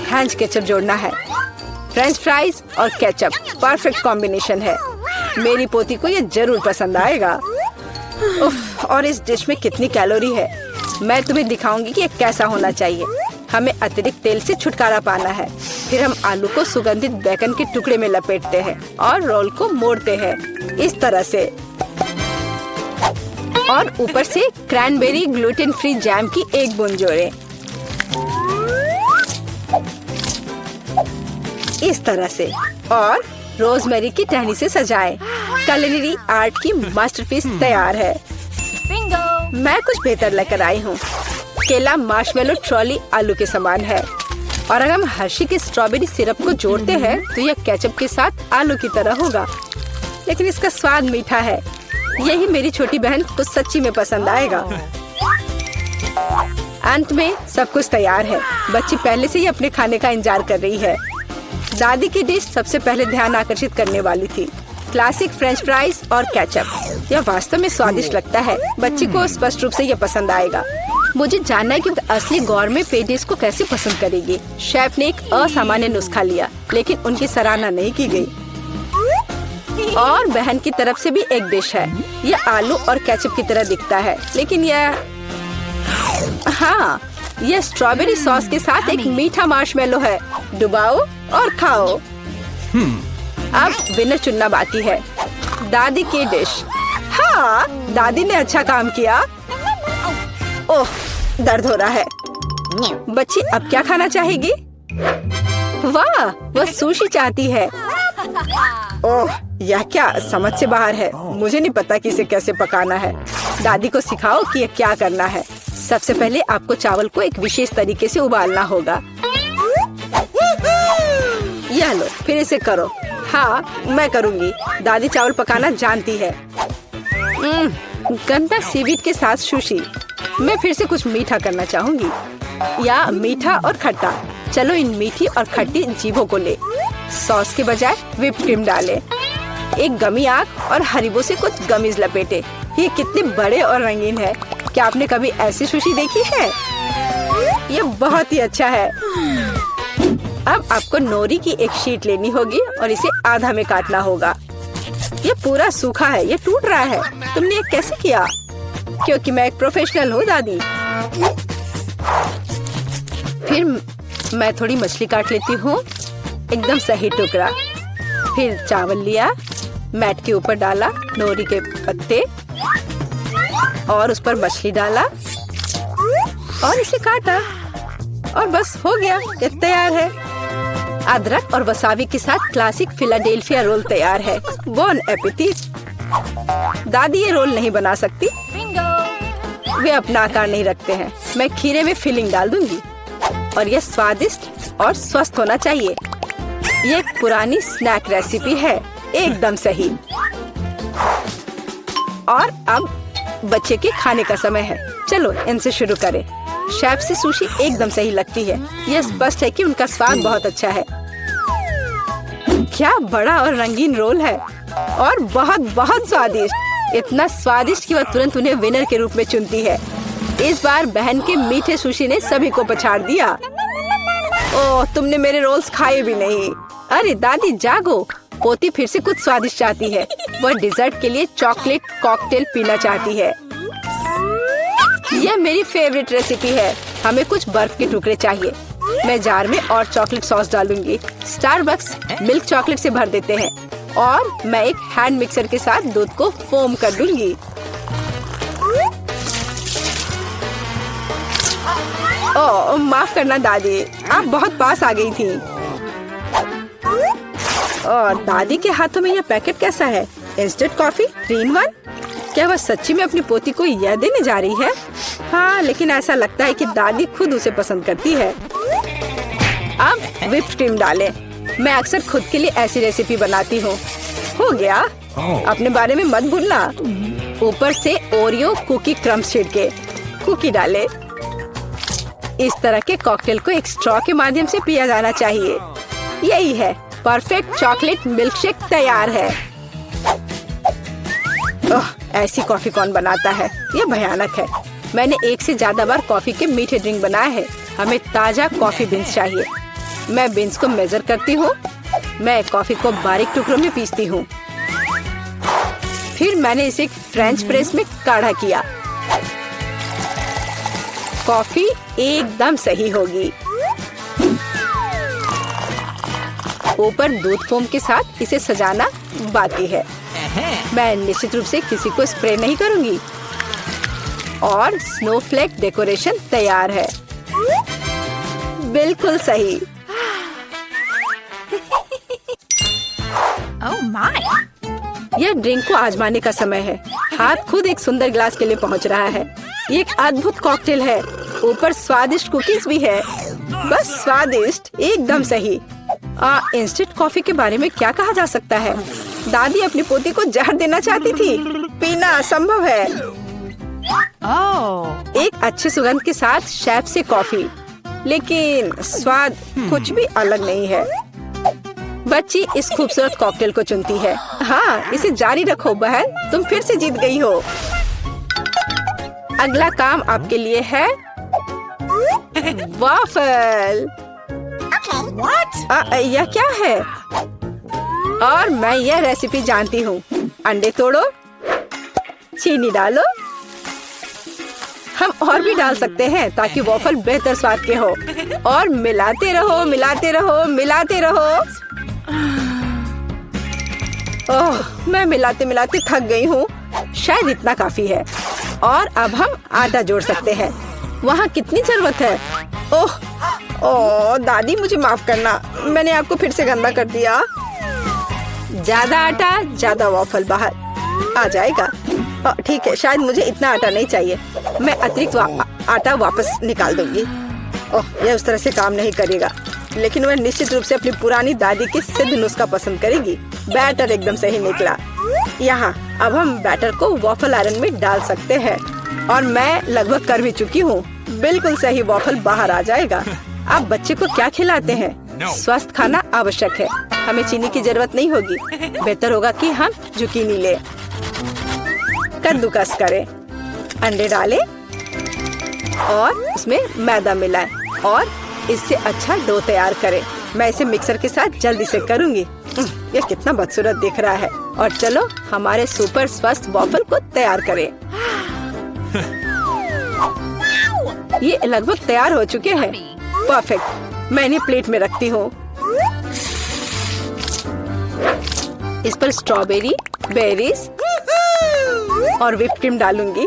हैंच केचप जोड़ना है। फ्रेंच फ्राइज और केचप परफेक्ट कॉम्बिनेशन है। मेरी पोती को यह जरूर पसंद आएगा। उफ, और इस डिश में कितनी कैलोरी है। मैं तुम्हें दिखाऊंगी कि यह कैसा होना चाहिए। हमें अतिरिक्त तेल से छुटकारा पाना है। फिर हम आलू को सुगंधित बेकन के टुकड़े में लपेटते हैं और रोल को मोड़ते हैं, इस तरह से। और ऊपर से क्रैनबेरी ग्लूटेन फ्री जैम की एक बूंद जोड़ें, इस तरह से। और रोजमेरी की टहनी से सजाएं। culinary आर्ट की मास्टरपीस तैयार है। बिंगो! मैं कुछ बेहतर लेकर आई हूँ। केला मार्शमेलो ट्रॉली आलू के समान है। और अगर हम हर्शी के स्ट्रॉबेरी सिरप को जोड़ते हैं तो यह केचप के साथ आलू की तरह होगा, लेकिन इसका स्वाद मीठा है। यही मेरी छोटी बहन को सच्ची में पसंद आएगा। अंत में सब कुछ तैयार है। बच्ची पहले से ही अपने खाने का इंतजार कर रही है। दादी की डिश सबसे पहले ध्यान आकर्षित करने वाली थी। क्लासिक फ्रेंच फ्राइज और केचप। यह वास्तव में स्वादिष्ट लगता है। बच्ची को स्पष्ट रूप से यह पसंद आएगा। मुझे जानना है कि असली गौरमे पेडिस को कैसे पसंद करेगी। शेफ ने एक असामान्य नुस्खा लिया, लेकिन उनकी सराहना नहीं की गई। और बहन की तरफ से भी एक डिश है। यह आलू और केचप की तरह दिखता है, लेकिन हाँ, यह स्ट्रॉबेरी सॉस के साथ एक मीठा मार्शमेलो है। डुबाओ और खाओ। अब विनर चुनना बाकी है। दादी की डिश। हाँ, दादी ने अच्छा काम किया। ओह, दर्द हो रहा है। बच्ची अब क्या खाना चाहेगी? वाह, वह सुशी चाहती है। ओह, यह क्या समझ से बाहर है। मुझे नहीं पता कि इसे कैसे पकाना है। दादी को सिखाओ कि यह क्या करना है। सबसे पहले आपको चावल को एक विशेष तरीके से उबालना होगा। यह लो, फिर इसे करो। हाँ, मैं करूँगी। दादी चावल पकाना जानती है। गंदा सीवीड के साथ सुशी। मैं फिर से कुछ मीठा करना चाहूँगी, या मीठा और खट्टा। चलो इन मीठी और खट्टी जीभों को ले। सॉस के बजाय व्हिप क्रीम डालें। एक गमी आँख और हरीबो से कुछ गमीज लपेटे। ये कितने बड़े और रंगीन है। क्या आपने कभी ऐसी सुशी देखी है? ये बहुत ही अच्छा है। अब आपको नोरी की एक शीट लेनी होगी और इसे आधा में काटना होगा। ये पूरा सूखा है, ये टूट रहा है। तुमने ये कैसे किया? क्योंकि मैं एक प्रोफेशनल हूँ दादी। फिर मैं थोड़ी मछली काट लेती हूँ, एकदम सही टुकड़ा। फिर चावल लिया, मैट के ऊपर डाला, नोरी के पत्ते और उस पर मछली डाला और इसे काटा और बस हो गया, ये तैयार है। अदरक और वसाबी के साथ क्लासिक फिलाडेल्फिया रोल तैयार है। बॉन एपेटिट। दादी ये रोल नहीं बना सकती, वे अपना आकार नहीं रखते हैं। मैं खीरे में फिलिंग डाल दूंगी और यह स्वादिष्ट और स्वस्थ होना चाहिए। ये एक पुरानी स्नैक रेसिपी है, एकदम सही। और अब बच्चे के खाने का समय है। चलो इनसे शुरू करें। शेफ से सुशी एकदम सही लगती है। यह स्पष्ट है कि उनका स्वाद बहुत अच्छा है। क्या बड़ा और रंगीन रोल है और बहुत बहुत स्वादिष्ट। इतना स्वादिष्ट कि वह तुरंत उन्हें विनर के रूप में चुनती है। इस बार बहन के मीठे सुशी ने सभी को पछाड़ दिया। ओह, तुमने मेरे रोल्स खाए भी नहीं। अरे दादी जागो, पोती फिर से कुछ स्वादिष्ट चाहती है। वह डिजर्ट के लिए चॉकलेट कॉकटेल पीना चाहती है। यह मेरी फेवरेट रेसिपी है। हमें कुछ बर्फ के टुकड़े चाहिए। मैं जार में और चॉकलेट सॉस डालूंगी। स्टारबक्स मिल्क चॉकलेट से भर देते हैं और मैं एक हैंड मिक्सर के साथ दूध को फोम कर दूंगी। ओह, माफ करना दादी, आप बहुत पास आ गई थी। और दादी के हाथों में यह पैकेट कैसा है? Instant coffee 3 in 1। क्या वह सच्ची में अपनी पोती को यह देने जा रही है? हाँ, लेकिन ऐसा लगता है कि दादी खुद उसे पसंद करती है। अब व्हिप्ड क्रीम डालें। मैं अक्सर खुद के लिए ऐसी रेसिपी बनाती हूँ। हो गया। अपने बारे में मत भूलना। ऊपर से ओरियो कुकी क्रम्स छिड़के, कुकी डाले। इस तरह के कॉकटेल को एक स्ट्रॉ के माध्यम से पिया जाना चाहिए। यही है, परफेक्ट चॉकलेट मिल्क शेक तैयार है। ओह, ऐसी कॉफी कौन बनाता है? यह भयानक है। मैंने 1 से ज्यादा बार कॉफी के मीठे ड्रिंक बनाए हैं। हमें ताजा कॉफी बीन्स चाहिए। मैं बीन्स को मेजर करती हूँ। मैं कॉफी को बारीक टुकड़ों में पीसती हूँ। फिर मैंने इसे फ्रेंच प्रेस में काढ़ा किया। कॉफी एकदम सही होगी। ऊपर दूध फोम के साथ इसे सजाना बाकी है। मैं निश्चित रूप से किसी को स्प्रे नहीं करूंगी। और स्नोफ्लेक डेकोरेशन तैयार है। बिल्कुल सही। Oh my! यह ड्रिंक को आजमाने का समय है। हाथ खुद एक सुंदर गिलास के लिए पहुंच रहा है। ये एक अद्भुत कॉकटेल है। ऊपर स्वादिष्ट कुकीज भी है। बस स्वादिष्ट, एकदम सही। इंस्टेंट कॉफी के बारे में क्या कहा जा सकता है? दादी अपनी पोती को जहर देना चाहती थी। पीना असंभव है। Oh! एक अच्छे सुगंध के साथ शेफ से कॉफी, लेकिन स्वाद कुछ भी अलग नहीं है। बच्ची इस खूबसूरत कॉकटेल को चुनती है। हाँ, इसे जारी रखो बहन, तुम फिर से जीत गई हो। अगला काम आपके लिए है वाफल। What? यह क्या है? और मैं यह रेसिपी जानती हूँ। अंडे तोड़ो, चीनी डालो। हम और भी डाल सकते हैं ताकि वॉफल बेहतर स्वाद के हो। और मिलाते रहो, मिलाते रहो, मिलाते रहो। ओह, मैं मिलाते मिलाते थक गई हूँ। शायद इतना काफी है। और अब हम आटा जोड़ सकते हैं। वहाँ कितनी जरूरत है? ओह ओह, दादी मुझे माफ करना, मैंने आपको फिर से गंदा कर दिया। ज्यादा आटा, ज्यादा वॉफल बाहर आ जाएगा। ठीक है, शायद मुझे इतना आटा नहीं चाहिए। मैं अतिरिक्त आटा वापस निकाल दूंगी। ओह, यह उस तरह से काम नहीं करेगा। लेकिन वह निश्चित रूप से अपनी पुरानी दादी की सिद्ध नुस्खा पसंद करेगी। बैटर एकदम सही निकला। यहाँ अब हम बैटर को वॉफल आयरन में डाल सकते हैं और मैं लगभग कर भी चुकी हूँ। बिल्कुल सही वॉफल बाहर आ जाएगा। आप बच्चे को क्या खिलाते हैं? स्वस्थ खाना आवश्यक है। हमें चीनी की जरूरत नहीं होगी। बेहतर होगा कि हम जुकीनी ले, कद्दूकस करें, अंडे डालें और उसमें मैदा मिलाएं और इससे अच्छा डो तैयार करें। मैं इसे मिक्सर के साथ जल्दी से करूंगी। ये कितना बदसूरत दिख रहा है। और चलो हमारे सुपर स्वस्थ वॉफल को तैयार करें। ये लगभग तैयार हो चुके हैं। परफेक्ट। मैं इन्हें प्लेट में रखती हूँ। इस पर स्ट्रॉबेरी, बेरीज और व्हिप क्रीम डालूंगी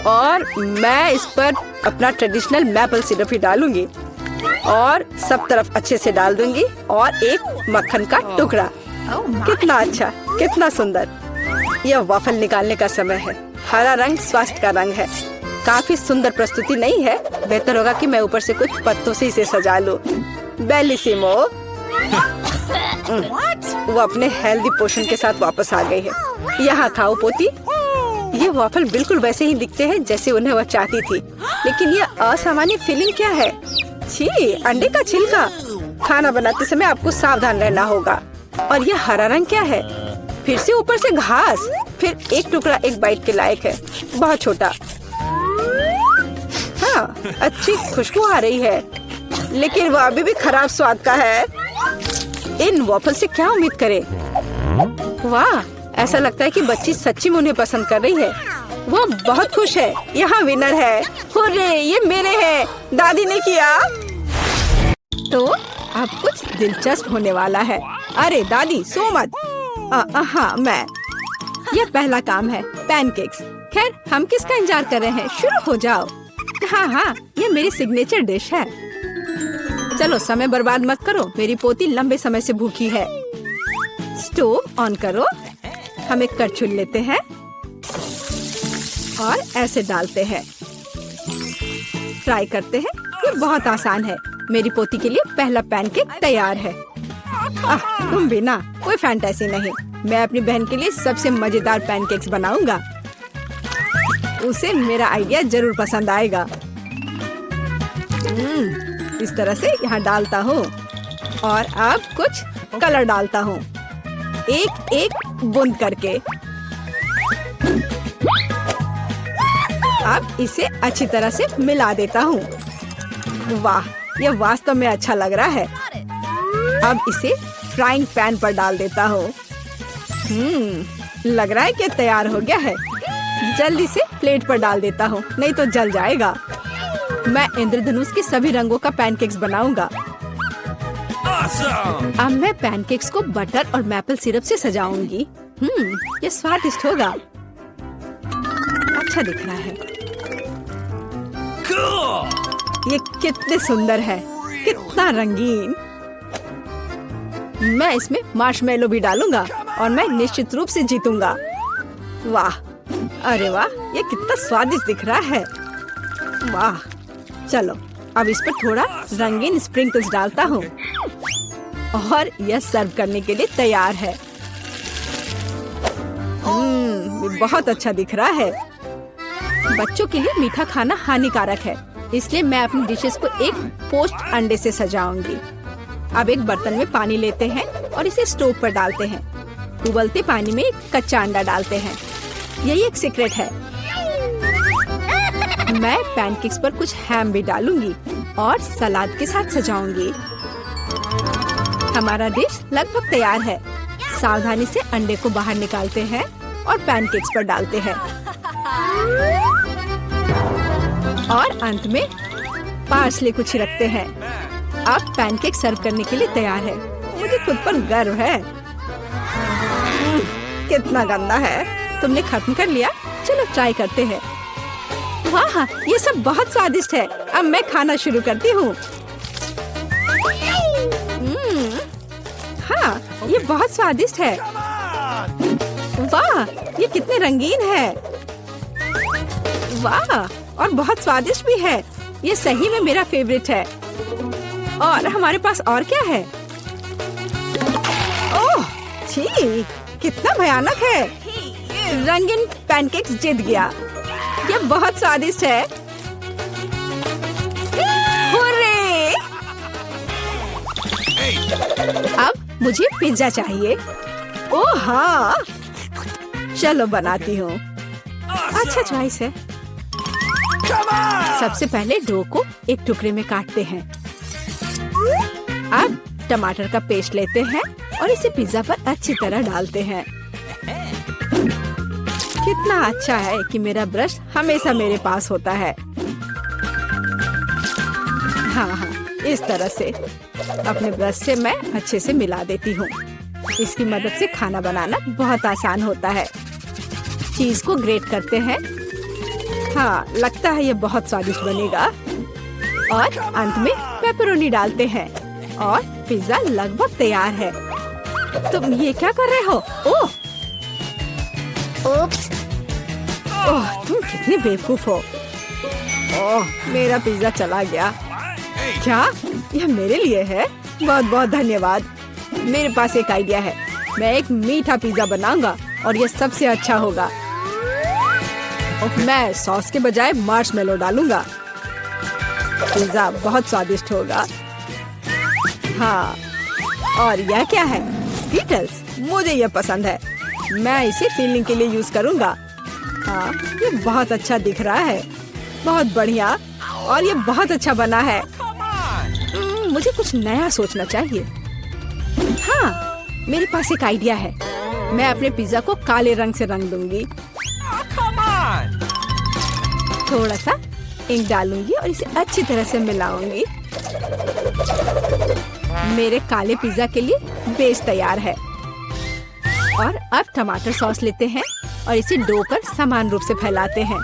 और मैं इस पर अपना ट्रेडिशनल मैपल सिरप ही डालूंगी और सब तरफ अच्छे से डाल दूंगी और एक मक्खन का टुकड़ा। कितना अच्छा, कितना सुंदर। यह वॉफल निकालने का समय है। हरा रंग स्वास्थ्य का रंग है। काफी सुंदर प्रस्तुति नहीं है? बेहतर होगा कि मैं ऊपर से कुछ पत्तों से इसे सजा लूं। बेलिसिमो। वो अपने हेल्दी पोषण के साथ वापस आ गई है। यहाँ खाओ पोती। ये वॉफल बिल्कुल वैसे ही दिखते हैं जैसे उन्हें वह चाहती थी, लेकिन यह असामान्य फीलिंग क्या है? छी, अंडे का छिलका। खाना बनाते समय आपको सावधान रहना होगा। और यह हरा रंग क्या है? फिर से ऊपर से घास। फिर एक टुकड़ा एक बाइट के लायक है, बहुत छोटा। हाँ, अच्छी खुशबू आ रही है, लेकिन वह अभी भी खराब स्वाद का है। इन वॉफल से क्या उम्मीद करें? वाह, ऐसा लगता है कि बच्ची सच्ची में उन्हें पसंद कर रही है। वो बहुत खुश है। यहाँ विनर है। हुर्रे, ये मेरे हैं। दादी ने किया। तो अब कुछ दिलचस्प होने वाला है। अरे दादी, सो मत। हाँ, मैं। यह पहला काम है, पैनकेक्स। खैर, हम किसका इंतजार कर रहे हैं? शुरू हो जाओ। हाँ, ये मेरी सिग्नेचर डिश है। चलो समय बर्बाद मत करो। मेरी पोती लंबे समय से भूखी है। स्टोव ऑन करो। हम एक करछुल लेते हैं और ऐसे डालते हैं। फ्राई करते हैं। ये बहुत आसान है। मेरी पोती के लिए पहला पैनकेक तैयार है। तुम भी ना, कोई फैंटेसी नहीं। मैं अपनी बहन के लिए सबसे मजेदार पैनकेक्स बनाऊंगा। उसे मेरा आइडिया जरूर पसंद आएगा। इस तरह से यहाँ डालता हूँ और अब कुछ कलर डालता हूँ, एक एक बूंद करके। अब इसे अच्छी तरह से मिला देता हूँ। वाह, यह वास्तव में अच्छा लग रहा है। अब इसे फ्राइंग पैन पर डाल देता हूँ। लग रहा है कि तैयार हो गया है। जल्दी से प्लेट पर डाल देता हूँ, नहीं तो जल जाएगा। मैं इंद्रधनुष के सभी रंगों का पैनकेक्स बनाऊंगा। अब मैं पैनकेक्स को बटर और मैपल सिरप से सजाऊंगी। ये स्वादिष्ट होगा। अच्छा दिख रहा है। ये कितने सुंदर है, कितना रंगीन। मैं इसमें मार्शमेलो भी डालूंगा और मैं निश्चित रूप से जीतूंगा। वाह, अरे वाह, ये कितना स्वादिष्ट दिख रहा है। वाह, चलो अब इस पर थोड़ा रंगीन स्प्रिंकल्स डालता हूँ और यह सर्व करने के लिए तैयार है। बहुत अच्छा दिख रहा है। बच्चों के लिए मीठा खाना हानिकारक है, इसलिए मैं अपनी डिशेस को एक पोस्ट अंडे से सजाऊंगी। अब एक बर्तन में पानी लेते हैं और इसे स्टोव पर डालते हैं। उबलते पानी में एक कच्चा अंडा डालते हैं। यही एक सीक्रेट है। मैं पैनकेक्स पर कुछ हैम भी डालूंगी और सलाद के साथ सजाऊंगी। हमारा डिश लगभग तैयार है। सावधानी से अंडे को बाहर निकालते हैं और पैनकेक्स पर डालते हैं और अंत में पार्सले को छिड़कते हैं। अब पैनकेक सर्व करने के लिए तैयार है। मुझे खुद पर गर्व है। कितना गंदा है। तुमने खत्म कर लिया? चलो ट्राई करते हैं। वाह, ये सब बहुत स्वादिष्ट है। अब मैं खाना शुरू करती हूँ। हाँ, ये बहुत स्वादिष्ट है। वाह, ये कितने रंगीन है। वाह, और बहुत स्वादिष्ट भी है। ये सही में मेरा फेवरेट है। और हमारे पास और क्या है? ओह, छी, कितना भयानक है। रंगीन पैनकेक्स जीत गया। ये बहुत स्वादिष्ट है। हुर्रे! अब मुझे पिज्जा चाहिए। ओह हाँ, चलो बनाती हूँ। अच्छा चॉइस है। सबसे पहले डो को एक टुकड़े में काटते हैं। अब टमाटर का पेस्ट लेते हैं और इसे पिज्जा पर अच्छी तरह डालते हैं। कितना अच्छा है कि मेरा ब्रश हमेशा मेरे पास होता है। हाँ, इस तरह से अपने ब्रश से मैं अच्छे से मिला देती हूँ। इसकी मदद से खाना बनाना बहुत आसान होता है। चीज को ग्रेट करते हैं। हाँ, लगता है ये बहुत स्वादिष्ट बनेगा। और अंत में पेपरोनी डालते हैं और पिज्जा लगभग तैयार है। तुम ये क्या कर रहे हो? ओह, Oops. ओह, तुम कितने बेवकूफ हो। ओह, मेरा पिज्जा चला गया। क्या यह मेरे लिए है? बहुत बहुत धन्यवाद। मेरे पास एक आइडिया है। मैं एक मीठा पिज्जा बनाऊंगा और यह सबसे अच्छा होगा। मैं सॉस के बजाय मार्शमेलो डालूंगा। पिज्जा बहुत स्वादिष्ट होगा। हाँ, और यह क्या है? स्कीटल्स। मुझे यह पसंद है। मैं इसे फीलिंग के लिए यूज करूंगा। हाँ, ये बहुत अच्छा दिख रहा है। बहुत बढ़िया। और ये बहुत अच्छा बना है। मुझे कुछ नया सोचना चाहिए। हाँ, मेरे पास एक आइडिया है। मैं अपने पिज्जा को काले रंग से रंग दूंगी। थोड़ा सा इंक डालूंगी और इसे अच्छी तरह से मिलाऊंगी। मेरे काले पिज्जा के लिए बेस तैयार है। और अब टमाटर सॉस लेते हैं और इसे डो पर समान रूप से फैलाते हैं।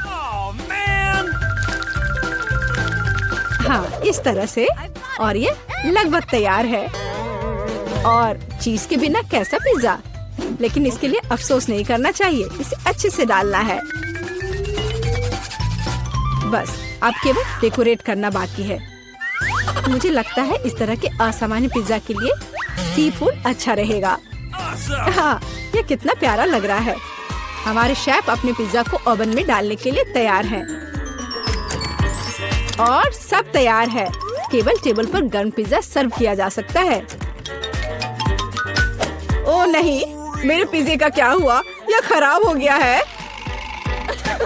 हाँ, इस तरह से। और ये लगभग तैयार है। और चीज के बिना कैसा पिज्जा? लेकिन इसके लिए अफसोस नहीं करना चाहिए। इसे अच्छे से डालना है। बस अब केवल डेकोरेट करना बाकी है। मुझे लगता है इस तरह के असामान्य पिज्जा के लिए सी फूड अच्छा रहेगा। हाँ, ये कितना प्यारा लग रहा है। हमारे शेफ अपने पिज्जा को ओवन में डालने के लिए तैयार हैं। और सब तैयार है। केवल टेबल पर गर्म पिज्जा सर्व किया जा सकता है। ओह नहीं, मेरे पिज्जे का क्या हुआ? यह खराब हो गया है।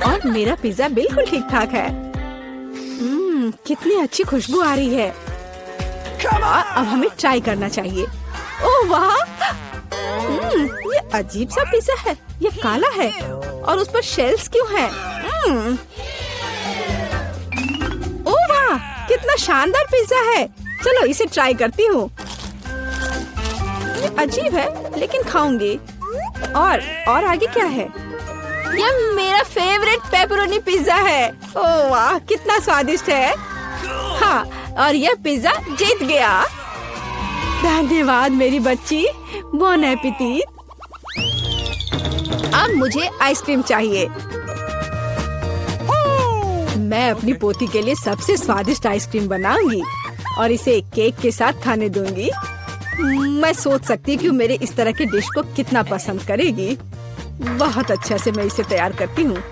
और मेरा पिज्जा बिल्कुल ठीक ठाक है। कितनी अच्छी खुशबू आ रही है। अब हमें ट्राई करना चाहिए। ओह वाह, ये अजीब सा पिज्जा है। ये काला है और उस पर शेल्स क्यों हैं? ओह वाह, कितना शानदार पिज्जा है। चलो इसे ट्राई करती हूँ। ये अजीब है लेकिन खाऊंगी। और आगे क्या है? यह मेरा फेवरेट पेपरोनी पिज्जा है। ओह वाह, कितना स्वादिष्ट है। हाँ, और यह पिज्जा जीत गया। धन्यवाद मेरी बच्ची। बॉन एपेटिट। अब मुझे आइसक्रीम चाहिए। मैं अपनी पोती के लिए सबसे स्वादिष्ट आइसक्रीम बनाऊंगी और इसे केक के साथ खाने दूंगी। मैं सोच सकती हूँ कि मेरे इस तरह के डिश को कितना पसंद करेगी। बहुत अच्छा से मैं इसे तैयार करती हूँ।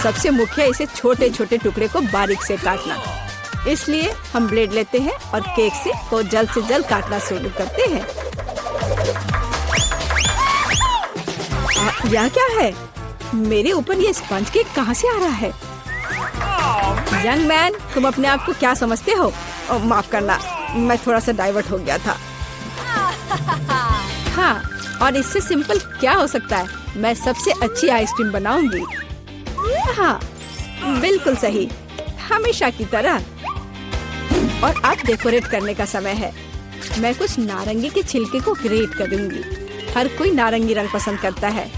सबसे मुख्य है इसे छोटे छोटे टुकड़े को बारीक से काटना। इसलिए हम ब्लेड लेते हैं और केक को जल्द से जल्द काटना शुरू करते हैं। यह क्या है? मेरे ऊपर ये स्पंज केक कहाँ से आ रहा है? यंग मैन, तुम अपने आप को क्या समझते हो? माफ करना, मैं थोड़ा सा डाइवर्ट हो गया था। हाँ, और इससे सिंपल क्या हो सकता है? मैं सबसे अच्छी आइसक्रीम बनाऊंगी। हाँ, बिल्कुल सही, हमेशा की तरह। और अब डेकोरेट करने का समय है। मैं कुछ नारंगी के छिलके को ग्रेट करूंगी। हर कोई नारंगी रंग पसंद करता है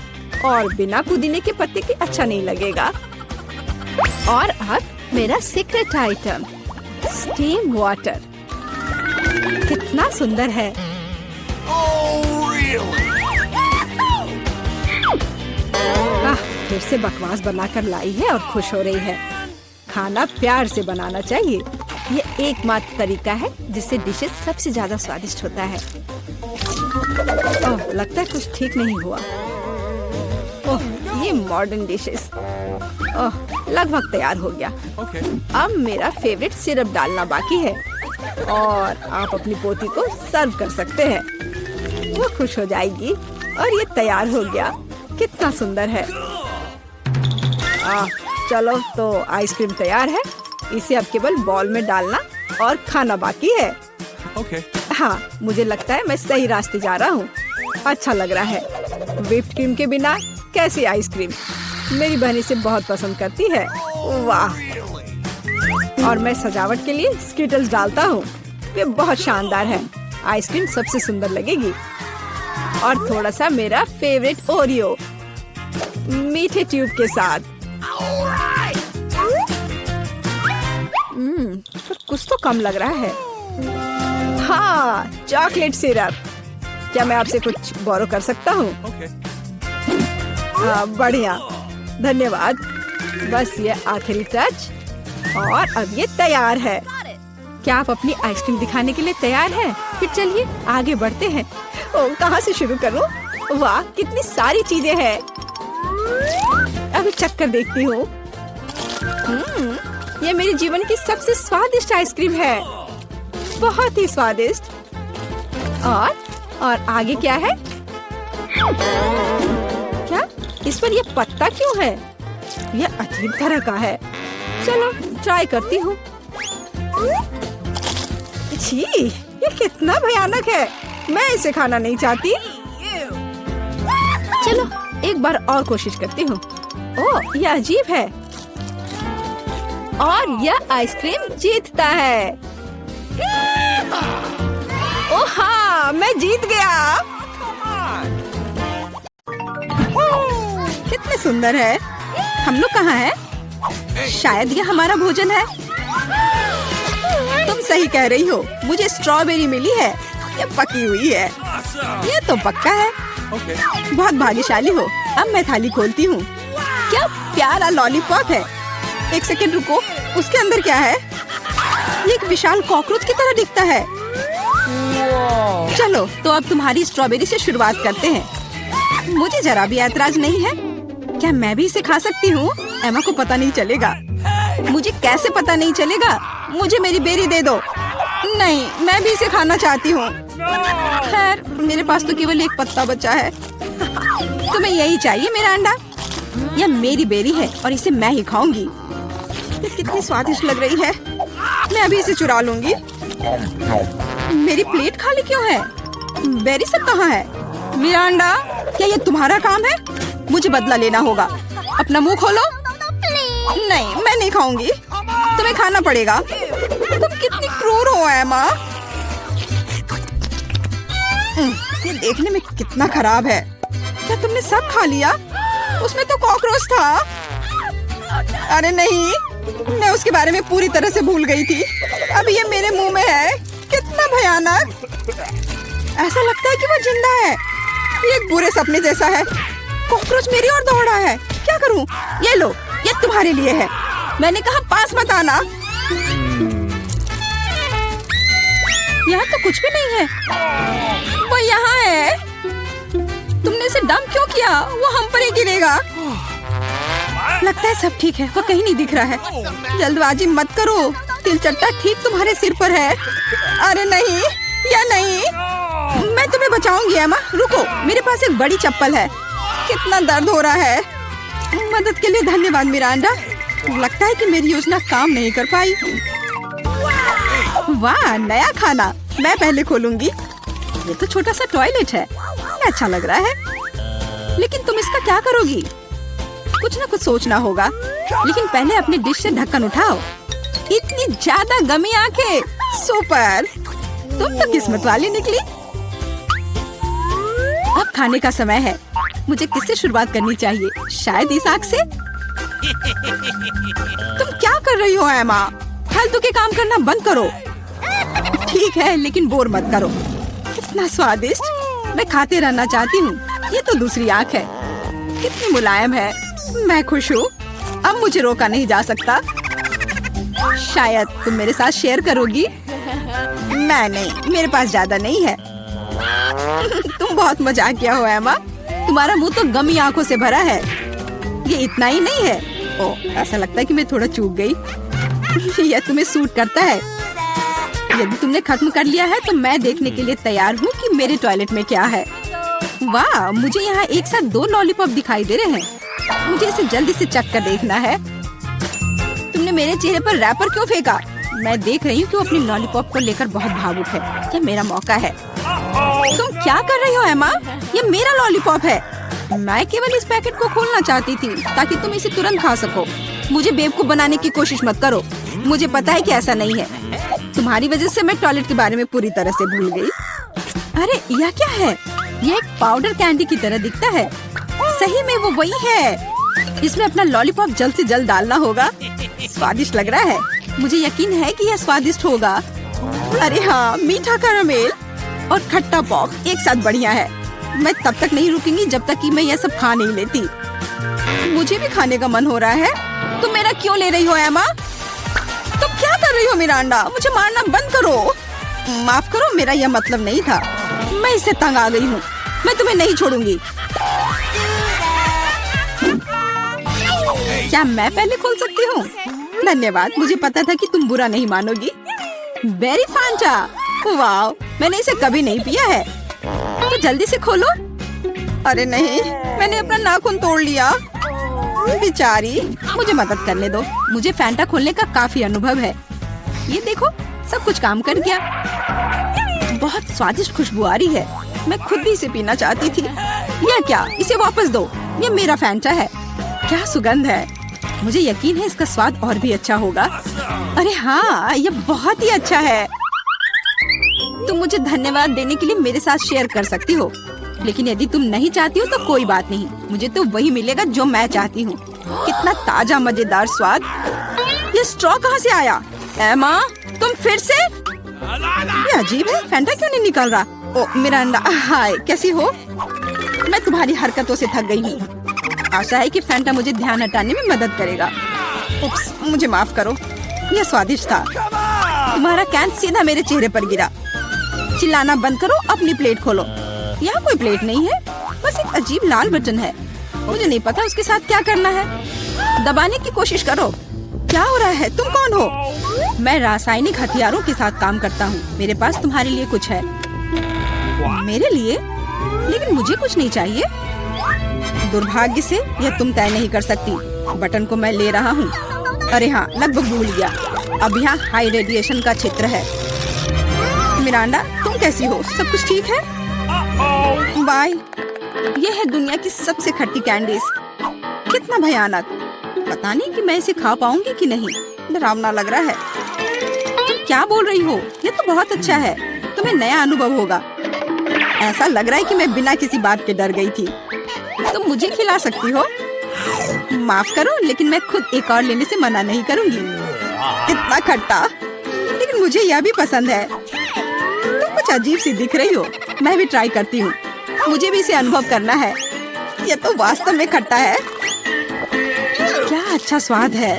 और बिना पुदीने के पत्ते के अच्छा नहीं लगेगा। और अब मेरा सीक्रेट आइटम, स्टीम वाटर। कितना सुंदर है। फिर से बकवास बनाकर लाई है और खुश हो रही है। खाना प्यार से बनाना चाहिए। ये एकमात्र तरीका है जिससे डिशेस सबसे ज्यादा स्वादिष्ट होता है। ओह, लगता है कुछ ठीक नहीं हुआ। ओह, ये मॉडर्न डिशेस। ओह, लगभग तैयार हो गया। Okay. अब मेरा फेवरेट सिरप डालना बाकी है और आप अपनी पोती को सर्व कर सकते हैं। वो खुश हो जाएगी और ये तैयार हो गया। कितना सुंदर है। चलो तो आइसक्रीम तैयार है। इसे अब केवल बॉल में डालना और खाना बाकी है। Okay. हाँ, मुझे लगता है मैं सही रास्ते जा रहा हूँ। अच्छा लग रहा है। व्हिप्ड क्रीम के बिना कैसी आइसक्रीम। मेरी बहन इसे बहुत पसंद करती है। वाह। और मैं सजावट के लिए स्किटल्स डालता हूँ। ये बहुत शानदार है। आइसक्रीम सबसे सुंदर लगेगी। और थोड़ा सा मेरा फेवरेट ओरियो मीठे ट्यूब के साथ। कुछ तो कम लग रहा है। हाँ, चॉकलेट सिरप। क्या मैं आपसे कुछ बोरो कर सकता हूँ? Okay. बढ़िया, धन्यवाद। बस ये आखिरी टच और अब ये तैयार है। क्या आप अपनी आइसक्रीम दिखाने के लिए तैयार हैं? फिर चलिए आगे बढ़ते हैं। ओह, कहाँ से शुरू करूँ? वाह, कितनी सारी चीजें हैं। अभी चक्कर देखती हूँ। ये मेरे जीवन की सबसे स्वादिष्ट आइसक्रीम है। बहुत ही स्वादिष्ट। और आगे क्या है? क्या इस पर ये पत्ता क्यों है? ये अजीब तरह का है। चलो ट्राई करती हूँ। छी, ये कितना भयानक है। मैं इसे खाना नहीं चाहती। चलो एक बार और कोशिश करती हूँ। ओह, यह अजीब है। और यह आइसक्रीम जीतता है। ओह हाँ, मैं जीत गया। कितने सुंदर है। हम लोग कहाँ हैं? शायद ये हमारा भोजन है। तुम सही कह रही हो। मुझे स्ट्रॉबेरी मिली है। ये पकी हुई है। ये तो पक्का है। Okay. बहुत भाग्यशाली हो। अब मैं थाली खोलती हूँ। क्या प्यारा लॉलीपॉप है। एक सेकंड रुको, उसके अंदर क्या है? ये एक विशाल कॉकरोच की तरह दिखता है। चलो तो अब तुम्हारी स्ट्रॉबेरी से शुरुआत करते हैं। मुझे जरा भी ऐतराज नहीं है। क्या मैं भी इसे खा सकती हूँ? एमा को पता नहीं चलेगा। मुझे कैसे पता नहीं चलेगा? मुझे मेरी बेरी दे दो। नहीं, मैं भी इसे खाना चाहती हूँ। खैर, मेरे पास तो केवल एक पत्ता बचा है। तुम्हें यही चाहिए मेरा अंडा? यह मेरी बेरी है और इसे मैं ही खाऊंगी। ये कितनी स्वादिष्ट लग रही है। मैं अभी इसे चुरा लूंगी। मेरी प्लेट खाली क्यों है? बेरी सब कहाँ है? मेरा अंडा, क्या ये तुम्हारा काम है? मुझे बदला लेना होगा। अपना मुंह खोलो। नहीं, मैं नहीं खाऊंगी। तुम्हें खाना पड़ेगा। तुम कितनी क्रूर हो एमा। ये देखने में कितना खराब है। क्या तुमने सब खा लिया? उसमें तो कॉकरोच था। अरे नहीं, मैं उसके बारे में पूरी तरह से भूल गई थी। अब ये मेरे मुंह में है। कितना भयानक। ऐसा लगता है कि वो जिंदा है। ये एक बुरे सपने जैसा है। कॉकरोच मेरी ओर दौड़ा है। क्या करूं? ये लो, ये तुम्हारे लिए है। मैंने कहा पास मत आना। यहाँ तो कुछ भी नहीं है। वो यहाँ है। तुमने इसे डंप क्यों किया? वो हम पर ही गिरेगा। लगता है सब ठीक है। वो कहीं नहीं दिख रहा है। जल्दबाजी मत करो। तिलचट्टा ठीक तुम्हारे सिर पर है। अरे नहीं, या नहीं। मैं तुम्हें बचाऊंगी एमा। रुको, मेरे पास एक बड़ी चप्पल है। कितना दर्द हो रहा है। मदद के लिए धन्यवाद मिरांडा। लगता है कि मेरी योजना काम नहीं कर पाई। वाह, नया खाना। मैं पहले खोलूंगी। ये तो छोटा सा टॉयलेट है। अच्छा लग रहा है। लेकिन तुम इसका क्या करोगी? कुछ ना कुछ सोचना होगा। लेकिन पहले अपनी डिश से ढक्कन उठाओ। इतनी ज्यादा गमी आंखें। सुपर, तुम तो किस्मत वाली निकली। अब खाने का समय है। मुझे किससे शुरुआत करनी चाहिए? शायद इस आग से। तुम क्या कर रही हो एमा? फालतू के काम करना बंद करो। ठीक है, लेकिन बोर मत करो। कितना स्वादिष्ट। मैं खाते रहना चाहती हूँ। ये तो दूसरी आंख है। कितनी मुलायम है। मैं खुश हूँ। अब मुझे रोका नहीं जा सकता। शायद तुम मेरे साथ शेयर करोगी। मैं नहीं, मेरे पास ज्यादा नहीं है। तुम बहुत मजाकिया हो एमा। तुम्हारा मुंह तो गमी आंखों से भरा है। ये इतना ही नहीं है। ओह, ऐसा लगता है कि मैं थोड़ा चूक गई। यह तुम्हें सूट करता है। यदि तुमने खत्म कर लिया है तो मैं देखने के लिए तैयार हूँ कि मेरे टॉयलेट में क्या है। वाह, मुझे यहाँ एक साथ 2 लॉलीपॉप दिखाई दे रहे हैं। मुझे इसे जल्दी से चख कर देखना है। तुमने मेरे चेहरे पर रैपर क्यों फेंका? मैं देख रही हूँ कि वो अपनी लॉलीपॉप को लेकर बहुत भावुक है। यह मेरा मौका है। तुम क्या कर रही हो एमा? ये मेरा लॉलीपॉप है। मैं केवल इस पैकेट को खोलना चाहती थी ताकि तुम इसे तुरंत खा सको। मुझे बेवकूफ बनाने की कोशिश मत करो। मुझे पता है कि ऐसा नहीं है। तुम्हारी वजह से मैं टॉयलेट के बारे में पूरी तरह से भूल गई। अरे यह क्या है? यह एक पाउडर कैंडी की तरह दिखता है। सही में वो वही है। इसमें अपना लॉलीपॉप जल्द से जल्द डालना होगा। स्वादिष्ट लग रहा है। मुझे यकीन है कि यह स्वादिष्ट होगा। अरे हाँ, मीठा कैरामेल और खट्टा पॉप एक साथ बढ़िया है। मैं तब तक नहीं रुकूंगी जब तक कि मैं यह सब खा नहीं लेती। मुझे भी खाने का मन हो रहा है। तुम मेरा क्यों ले रही हो एमा? तुम क्या कर रही हो मिरांडा? मुझे मारना बंद करो। माफ करो, मेरा यह मतलब नहीं था। मैं इससे तंग आ गई हूँ। मैं तुम्हें नहीं छोड़ूंगी। क्या मैं पहले खोल सकती हूँ? धन्यवाद, मुझे पता था कि तुम बुरा नहीं मानोगी। बेरी फांटा, वाह, मैंने इसे कभी नहीं पिया है। तो जल्दी से खोलो। अरे नहीं, मैंने अपना नाखून तोड़ लिया। बेचारी, मुझे मदद करने दो। मुझे फैंटा खोलने का काफी अनुभव है। ये देखो, सब कुछ काम कर गया। बहुत स्वादिष्ट खुशबू आ रही है। मैं खुद भी इसे पीना चाहती थी। यह क्या? इसे वापस दो। ये मेरा फैंटा है। क्या सुगंध है। मुझे यकीन है इसका स्वाद और भी अच्छा होगा। अरे हाँ, ये बहुत ही अच्छा है। तुम मुझे धन्यवाद देने के लिए मेरे साथ शेयर कर सकती हो, लेकिन यदि तुम नहीं चाहती हो तो कोई बात नहीं। मुझे तो वही मिलेगा जो मैं चाहती हूँ। कितना ताजा मजेदार स्वाद। ये स्ट्रॉ कहाँ से आया? एमा, तुम फिर से? ये अजीब है। फैंटा क्यों नहीं निकल रहा? ओ मिरांडा, हाय, कैसी हो? मैं तुम्हारी हरकतों से थक गई हूँ। आशा है कि फैंटा मुझे ध्यान हटाने में मदद करेगा। उप्स, मुझे माफ करो। यह स्वादिष्ट था। तुम्हारा कैन सीधा मेरे चेहरे पर गिरा। चिल्लाना बंद करो, अपनी प्लेट खोलो। यहाँ कोई प्लेट नहीं है, बस एक अजीब लाल बटन है। मुझे नहीं पता उसके साथ क्या करना है। दबाने की कोशिश करो। क्या हो रहा है? तुम कौन हो? मैं रासायनिक हथियारों के साथ काम करता हूँ। मेरे पास तुम्हारे लिए कुछ है। मेरे लिए? लेकिन मुझे कुछ नहीं चाहिए। दुर्भाग्य से यह तुम तय नहीं कर सकती। बटन को मैं ले रहा हूँ। अरे हाँ, लगभग भूल गया। अब यहाँ हाई रेडिएशन का क्षेत्र है। मिरांडा, तुम कैसी हो? सब कुछ ठीक है? बाय। ये है दुनिया की सबसे खट्टी कैंडीज। कितना भयानक। पता नहीं कि मैं इसे खा पाऊंगी कि नहीं। डरावना लग रहा है। तुम क्या बोल रही हो? ये तो बहुत अच्छा है। तुम्हें नया अनुभव होगा। ऐसा लग रहा है कि मैं बिना किसी बात के डर गई थी। तुम मुझे खिला सकती हो। माफ करो, लेकिन मैं खुद एक और लेने से मना नहीं करूंगी। इतना खट्टा, लेकिन मुझे यह भी पसंद है। तुम कुछ अजीब सी दिख रही हो। मैं भी ट्राई करती हूँ। मुझे भी इसे अनुभव करना है। यह तो वास्तव में खट्टा है। क्या अच्छा स्वाद है।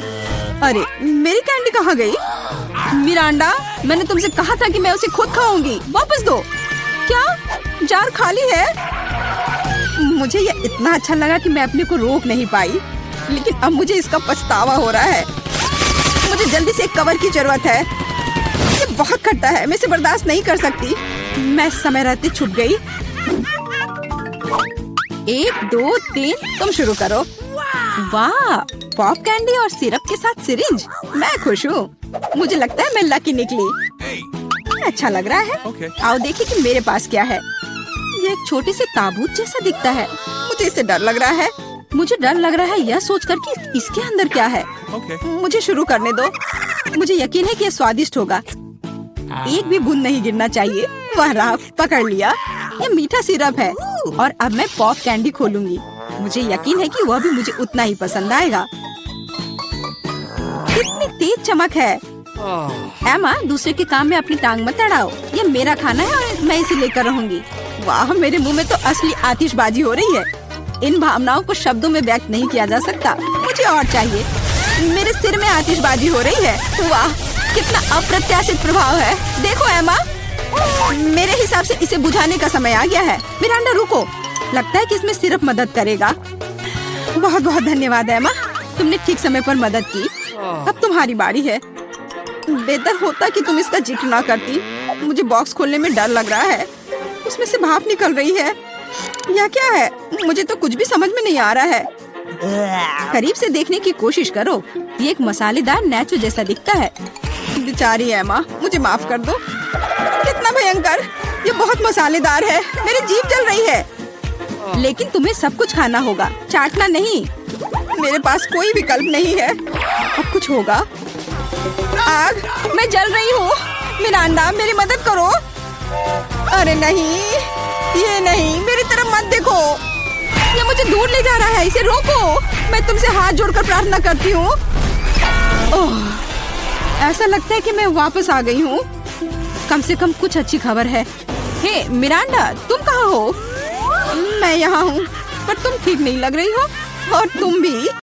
अरे, मेरी कैंडी कहाँ गई? मिरांडा, मैंने तुमसे कहा था कि मैं उसे खुद खाऊंगी। वापस दो। क्या जार खाली है? मुझे यह इतना अच्छा लगा कि मैं अपने को रोक नहीं पाई, लेकिन अब मुझे इसका पछतावा हो रहा है। मुझे जल्दी से एक कवर की जरूरत है। ये बहुत खट्टा है। मैं इसे बर्दाश्त नहीं कर सकती। मैं समय रहते छुप गई। 1 2 3, तुम शुरू करो। वाह, पॉप कैंडी और सिरप के साथ सिरिंज। मैं खुश हूँ। मुझे लगता है मैं लकी निकली। अच्छा लग रहा है। आओ देखिए कि मेरे पास क्या है। ये एक छोटे से ताबूत जैसा दिखता है। मुझे इससे डर लग रहा है। मुझे डर लग रहा है यह सोचकर कि इसके अंदर क्या है। मुझे शुरू करने दो। मुझे यकीन है कि यह स्वादिष्ट होगा। एक भी बूंद नहीं गिरना चाहिए। वाह रहा, पकड़ लिया। यह मीठा सिरप है और अब मैं पॉप कैंडी खोलूंगी। मुझे यकीन है कि वह भी मुझे उतना ही पसंद आएगा। कितनी तेज चमक है। एमा, दूसरे के काम में अपनी टांग मत अड़ाओ। यह मेरा खाना है और मैं इसे लेकर रहूंगी। वाह, मेरे मुंह में तो असली आतिशबाजी हो रही है। इन भावनाओं को शब्दों में व्यक्त नहीं किया जा सकता। मुझे और चाहिए। मेरे सिर में आतिशबाजी हो रही है। वाह, कितना अप्रत्याशित प्रभाव है। देखो एमा, मेरे हिसाब से इसे बुझाने का समय आ गया है। मिरांडा रुको, लगता है कि इसमें सिर्फ मदद करेगा। बहुत बहुत धन्यवाद एमा, तुमने ठीक समय पर मदद की। अब तुम्हारी बारी है। बेहतर होता कि तुम इसका जिक्र ना करती। मुझे बॉक्स खोलने में डर लग रहा है। उसमें से भाप निकल रही है। यह क्या है? मुझे तो कुछ भी समझ में नहीं आ रहा है। करीब से देखने की कोशिश करो। ये एक मसालेदार नैचो जैसा दिखता है। बेचारी एमा, मुझे माफ कर दो। कितना भयंकर! ये बहुत मसालेदार है। मेरी जीभ जल रही है। लेकिन तुम्हें सब कुछ खाना होगा, चाटना नहीं। मेरे पास कोई विकल्प नहीं है। अब कुछ होगा। आग, मैं जल रही हूँ। मिरांडा, मेरी मदद करो। अरे नहीं, ये नहीं, मेरी तरफ मत देखो। ये मुझे दूर ले जा रहा है, इसे रोको। मैं तुमसे हाथ जोड़कर प्रार्थना करती हूँ। ओह, ऐसा लगता है कि मैं वापस आ गई हूँ। कम से कम कुछ अच्छी खबर है। हे मिरांडा, तुम कहाँ हो? मैं यहाँ हूँ, पर तुम ठीक नहीं लग रही हो। और तुम भी।